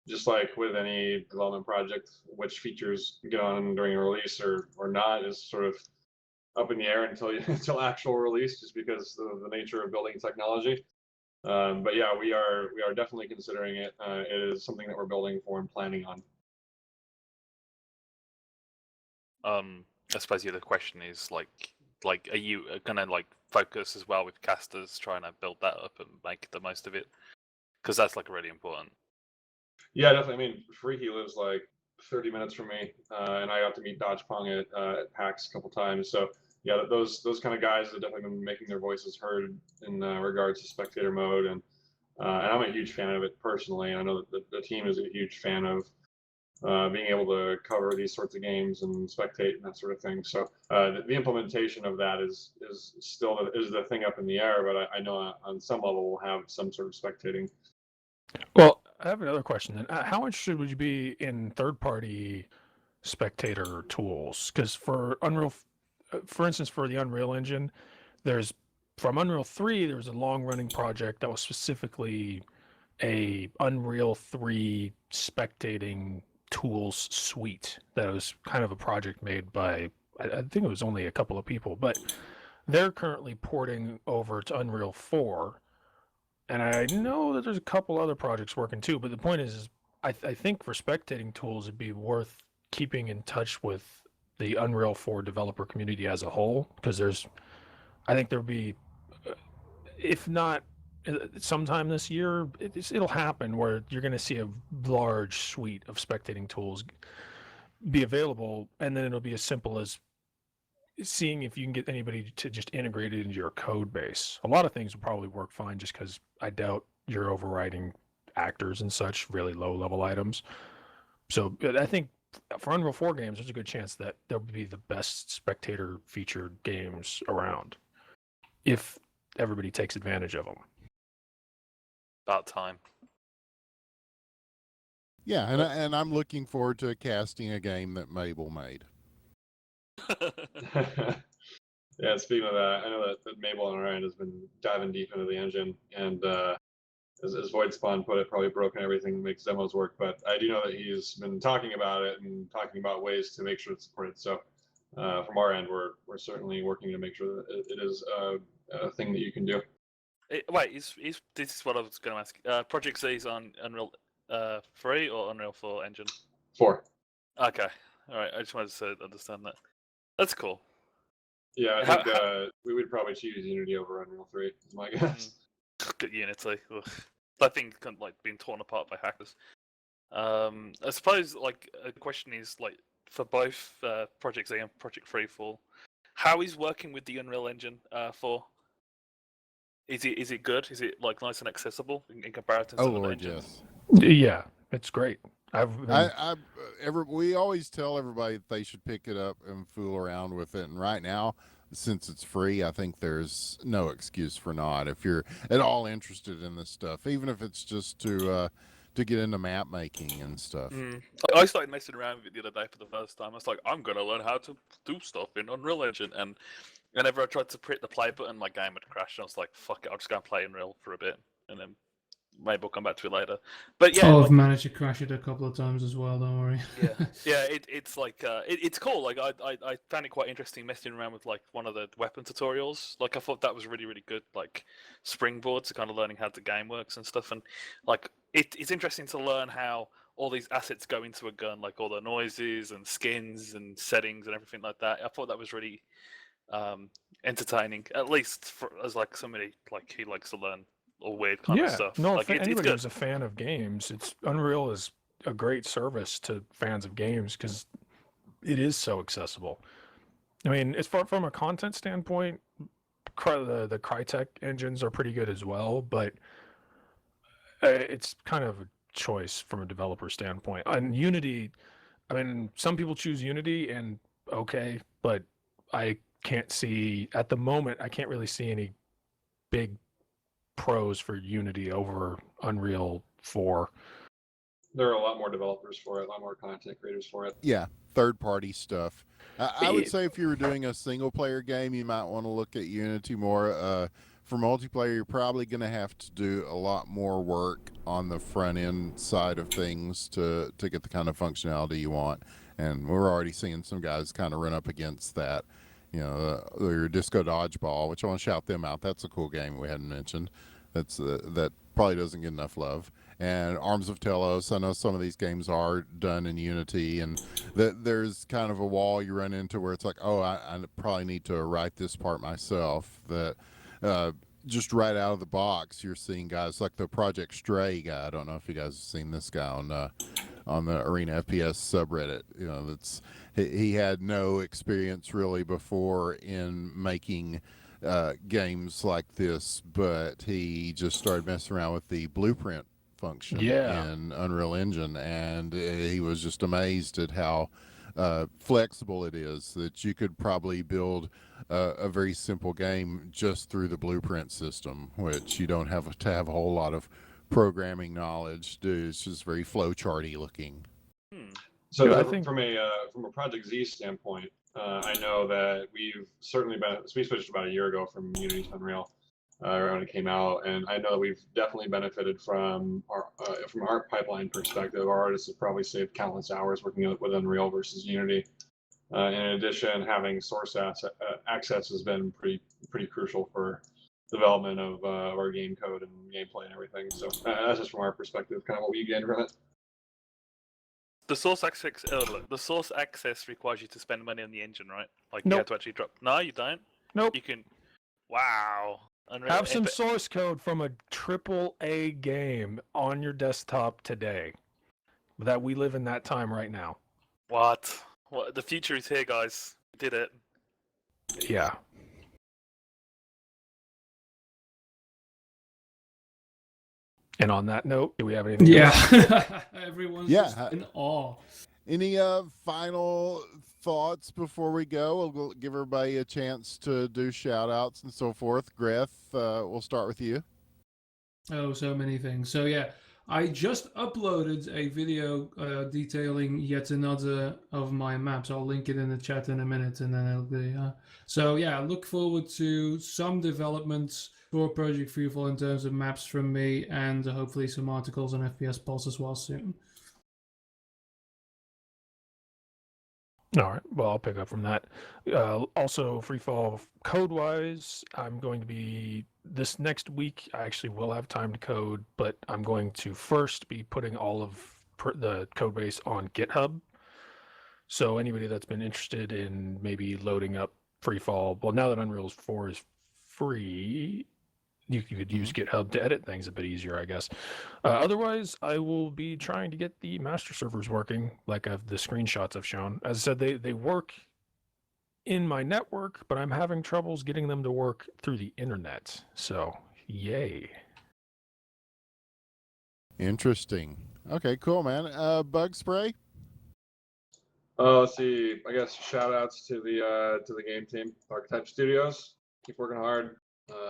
Just like with any development project, which features get on during a release or not is sort of up in the air until actual release, just because of the nature of building technology. But yeah, we are definitely considering it. It is something that we're building for and planning on. I suppose the other question is like, are you gonna like focus as well with casters, trying to build that up and make the most of it? Because that's like really important. Yeah, definitely. I mean, Freaky lives like 30 minutes from me, and I got to meet Dodge Pong at PAX a couple times. So yeah, those kind of guys have definitely been making their voices heard in regards to spectator mode, and I'm a huge fan of it personally. And I know that the team is a huge fan of being able to cover these sorts of games and spectate and that sort of thing. So the implementation of that is still the thing up in the air, but I know on some level we'll have some sort of spectating. Well, I have another question then. How interested would you be in third-party spectator tools? Because for Unreal, for instance, for the Unreal Engine, from Unreal 3, there was a long-running project that was specifically a Unreal 3 spectating tools suite. That was kind of a project made by, I think it was only a couple of people, but they're currently porting over to Unreal 4. And I know that there's a couple other projects working too, but the point is I think for spectating tools, it'd be worth keeping in touch with the Unreal 4 developer community as a whole, because I think there'll be, if not sometime this year, it'll happen where you're going to see a large suite of spectating tools be available, and then it'll be as simple as seeing if you can get anybody to just integrate it into your code base. A lot of things will probably work fine, just because I doubt you're overriding actors and such, really low level items. So I think for Unreal 4 games, there's a good chance that they'll be the best spectator featured games around if everybody takes advantage of them. About time. Yeah, and I'm looking forward to casting a game that Mabel made. Yeah, speaking of that, I know that Mabel on our end has been diving deep into the engine, and as Void Spawn put it, probably broken everything that makes demos work. But I do know that he's been talking about it and talking about ways to make sure it's supported. So from our end, we're certainly working to make sure that it is a thing that you can do. Wait, this is what I was going to ask. Project Z is on Unreal 3 or Unreal 4 engine? 4. Okay, all right. I just wanted to understand that. That's cool. Yeah, I think we would probably choose Unity over Unreal 3, is my guess. Good Unity. Ugh. That thing kind of like being torn apart by hackers. I suppose like a question is like for both Project Z and Project Freefall, how is working with the Unreal Engine 4? Is it good? Is it like nice and accessible in comparison to Oh other Lord, engines? yes. Yeah, it's great. We always tell everybody that they should pick it up and fool around with it. And right now, since it's free, I think there's no excuse for not. If you're at all interested in this stuff, even if it's just to get into map making and stuff. I started messing around with it the other day for the first time. I was like, I'm gonna learn how to do stuff in Unreal Engine, and whenever I tried to hit the play button, my game would crash. And I was like, fuck it, I'll just go and play Unreal for a bit, and then maybe we'll come back to it later. But yeah, I've managed to crash it a couple of times as well. Don't worry. yeah, it's like it's cool. Like I found it quite interesting messing around with like one of the weapon tutorials. Like I thought that was really good. Like springboard to kind of learning how the game works and stuff. And like it's interesting to learn how all these assets go into a gun, like all the noises and skins and settings and everything like that. I thought that was really entertaining, at least as like somebody like he likes to learn all weird kind of stuff. No, like if anybody good. who's a fan of games, Unreal is a great service to fans of games because it is so accessible. I mean, as far from a content standpoint, the Crytek engines are pretty good as well, but it's kind of a choice from a developer standpoint. And Unity, I mean, some people choose Unity, and okay, but I can't see at the moment. I can't really see any big pros for Unity over Unreal 4. There are a lot more developers for it, a lot more content creators for it. Yeah, third-party stuff. I would say if you were doing a single-player game, you might want to look at Unity more. For multiplayer, you're probably going to have to do a lot more work on the front-end side of things to get the kind of functionality you want. And we're already seeing some guys kind of run up against that. You know, your Disco Dodgeball, which I want to shout them out. That's a cool game we hadn't mentioned. That probably doesn't get enough love. And Arms of Telos, I know some of these games are done in Unity, and there's kind of a wall you run into where it's like, oh, I probably need to write this part myself. That just right out of the box, you're seeing guys like the Project Stray guy. I don't know if you guys have seen this guy on the Arena FPS subreddit. You know, he had no experience really before in making games like this, but he just started messing around with the blueprint function in Unreal Engine, and he was just amazed at how flexible it is, that you could probably build a very simple game just through the blueprint system, which you don't have to have a whole lot of programming knowledge. It's just very flowcharty looking. So I think from a Project Z standpoint, I know that we switched about a year ago from Unity to Unreal when it came out, and I know that we've definitely benefited from our pipeline perspective. Our artists have probably saved countless hours working with Unreal versus Unity. In addition, having source access has been pretty crucial for development of our game code and gameplay and everything. So that's just from our perspective, kind of what we gained from it. The source access requires you to spend money on the engine, right? Like you Nope. have to actually drop. No, you don't. Nope. You can. Wow. Unreal. Have some source code from a AAA game on your desktop today. That we live in that time right now. What? The future is here, guys. We did it. Yeah. And on that note, do we have anything else? Yeah, everyone's Yeah, just in awe. Any final thoughts before we go? We'll give everybody a chance to do shout outs and so forth. Griff, we'll start with you. Oh, so many things. So yeah, I just uploaded a video detailing yet another of my maps. I'll link it in the chat in a minute, and then it'll be. So yeah, look forward to some developments for Project Freefall in terms of maps from me, and hopefully some articles on FPS Pulse as well soon. All right. Well, I'll pick up from that. Also, Freefall code-wise, I'm going to be this next week. I actually will have time to code, but I'm going to first be putting all of the code base on GitHub. So anybody that's been interested in maybe loading up Freefall, well, now that Unreal 4 is free, you could use GitHub to edit things a bit easier, I guess. Otherwise, I will be trying to get the master servers working, like the screenshots I've shown. As I said, they work in my network, but I'm having troubles getting them to work through the internet. So, yay. Interesting. Okay, cool, man. Bug spray. Let's see. I guess shout outs to the game team, Archetype Studios. Keep working hard.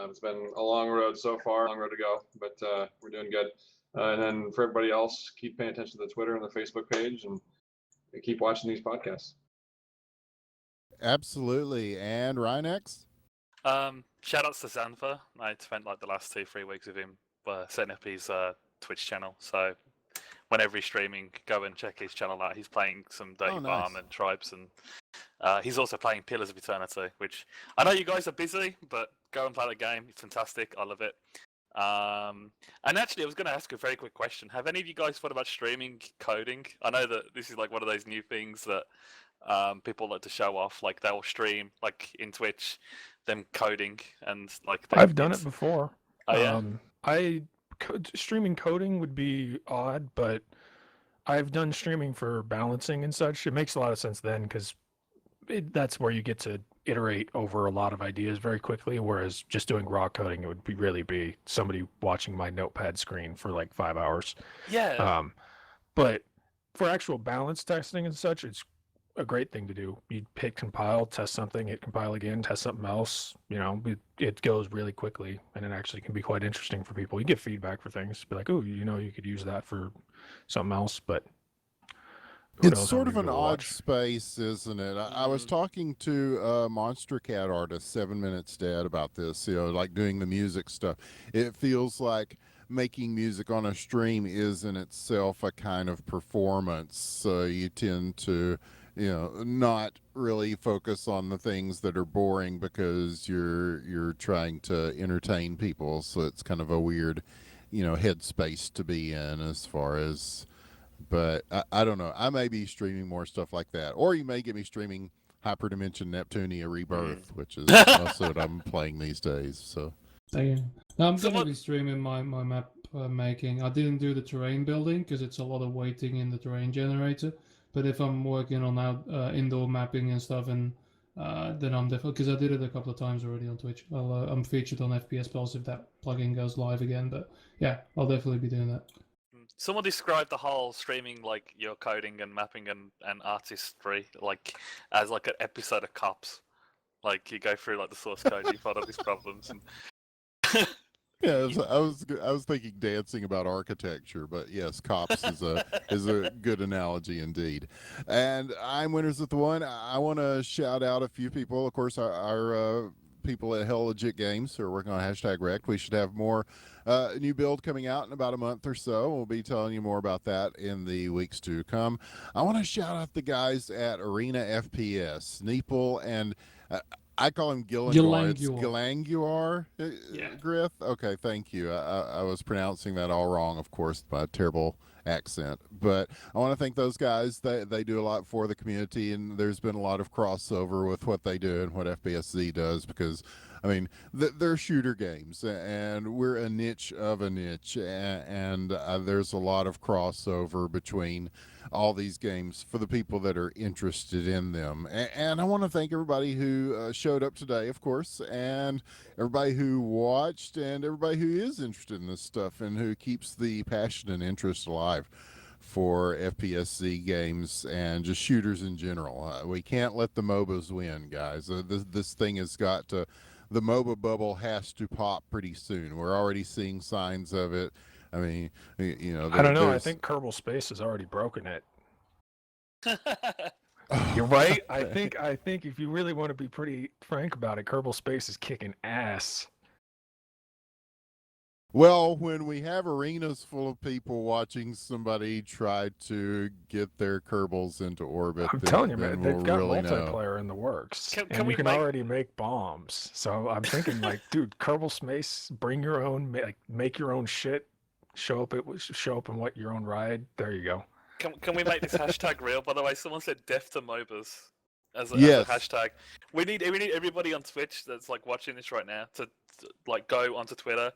It's been a long road so far, long road to go, but we're doing good. And then for everybody else, keep paying attention to the Twitter and the Facebook page, and keep watching these podcasts. Absolutely. And Ryan X? Shout outs to Xantha. I spent like the last 2-3 weeks with him setting up his Twitch channel. So whenever he's streaming, go and check his channel out. He's playing some Dirty Farm and Tribes, and he's also playing Pillars of Eternity, which I know you guys are busy, but go and play the game. It's fantastic. I love it. And actually, I was going to ask a very quick question. Have any of you guys thought about streaming coding? I know that this is like one of those new things that people like to show off. Like they'll stream like in Twitch, them coding and like. I've done it before. Oh yeah. Streaming coding would be odd, but I've done streaming for balancing and such. It makes a lot of sense then because that's where you get to iterate over a lot of ideas very quickly. Whereas just doing raw coding, it would really be somebody watching my notepad screen for like 5 hours. Yeah. But for actual balance testing and such, it's a great thing to do. You hit compile, test something, hit compile again, test something else. You know, it goes really quickly, and it actually can be quite interesting for people. You get feedback for things, be like, oh, you know, you could use that for something else, but it's sort of an odd space, isn't it? I was talking to a Monster Cat artist, 7 Minutes Dead, about this, you know, like doing the music stuff. It feels like making music on a stream is in itself a kind of performance. So you tend to, you know, not really focus on the things that are boring because you're trying to entertain people. So it's kind of a weird, you know, headspace to be in as far as, but I don't know. I may be streaming more stuff like that, or you may get me streaming Hyperdimension Neptunia Rebirth, which is also what I'm playing these days. So I'm definitely streaming my map making. I didn't do the terrain building because it's a lot of waiting in the terrain generator. But if I'm working on indoor mapping and stuff, and then I'm definitely, because I did it a couple of times already on Twitch. I'm featured on FPS+ if that plugin goes live again. But yeah, I'll definitely be doing that. Someone described the whole streaming, like your coding and mapping and artistry, like as like an episode of Cops. Like you go through like the source code, you find all these problems. And yeah, I was thinking dancing about architecture, but yes, Cops is a good analogy indeed. And I'm Winners at the One. I want to shout out a few people. Of course, our people at Hell Legit Games who are working on #Rect. We should have more new build coming out in about a month or so. We'll be telling you more about that in the weeks to come. I want to shout out the guys at Arena FPS, Neeple and I call him Gillanguar. It's Gillanguar, Griff? Okay, thank you. I was pronouncing that all wrong, of course, by a terrible accent. But I want to thank those guys. They do a lot for the community, and there's been a lot of crossover with what they do and what FPS+Z does because I mean, they're shooter games, and we're a niche of a niche, and there's a lot of crossover between all these games for the people that are interested in them. And I want to thank everybody who showed up today, of course, and everybody who watched, and everybody who is interested in this stuff and who keeps the passion and interest alive for FPS+Z games and just shooters in general. We can't let the MOBAs win, guys. This thing has got to, the MOBA bubble has to pop pretty soon. We're already seeing signs of it. I mean, you know, I don't know. I think Kerbal Space has already broken it. You're right. I think if you really want to be pretty frank about it, Kerbal Space is kicking ass. Well, when we have arenas full of people watching somebody try to get their Kerbals into orbit, I'm telling you, man, they've we'll got really know. multiplayer in the works, Can and we you can make- already make bombs. So I'm thinking, like, dude, Kerbal Space, bring your own, make your own shit. Show up in what your own ride. There you go. Can we make this hashtag real? By the way, someone said "death to MOBAs" as a Yes. hashtag. We need everybody on Twitch that's like watching this right now to like go onto Twitter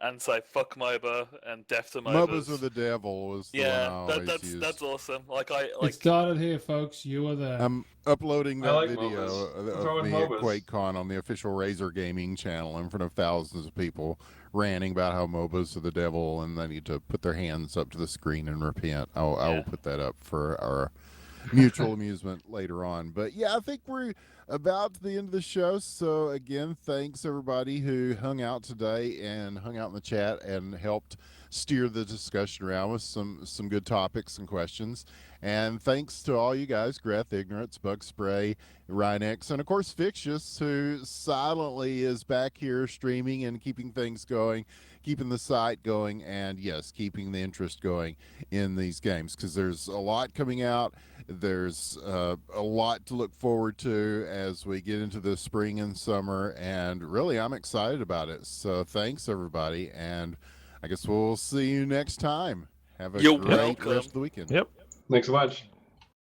and say "fuck MOBA" and "death to MOBAs." MOBAs are the devil was the one I yeah, always use. that's awesome. Like I It like started here, folks. You were there. I'm uploading I that like video MOBAs. What's of wrong with me at MOBAs? QuakeCon on the official Razer Gaming channel in front of thousands of people ranting about how MOBAs are the devil and they need to put their hands up to the screen and repent. I will Yeah. put that up for our mutual amusement later on. But yeah, I think we're about to the end of the show. So again, thanks everybody who hung out today and hung out in the chat and helped steer the discussion around with some good topics and questions. And thanks to all you guys, Greth, Ignorance, Bug Spray, Ryan X, and of course Fictious, who silently is back here streaming and keeping things going, keeping the site going, and yes, keeping the interest going in these games, because there's a lot coming out. There's a lot to look forward to as we get into the spring and summer, and really I'm excited about it. So thanks everybody, and I guess we'll see you next time. Have a You're great welcome. rest of the weekend. Yep. Thanks so much.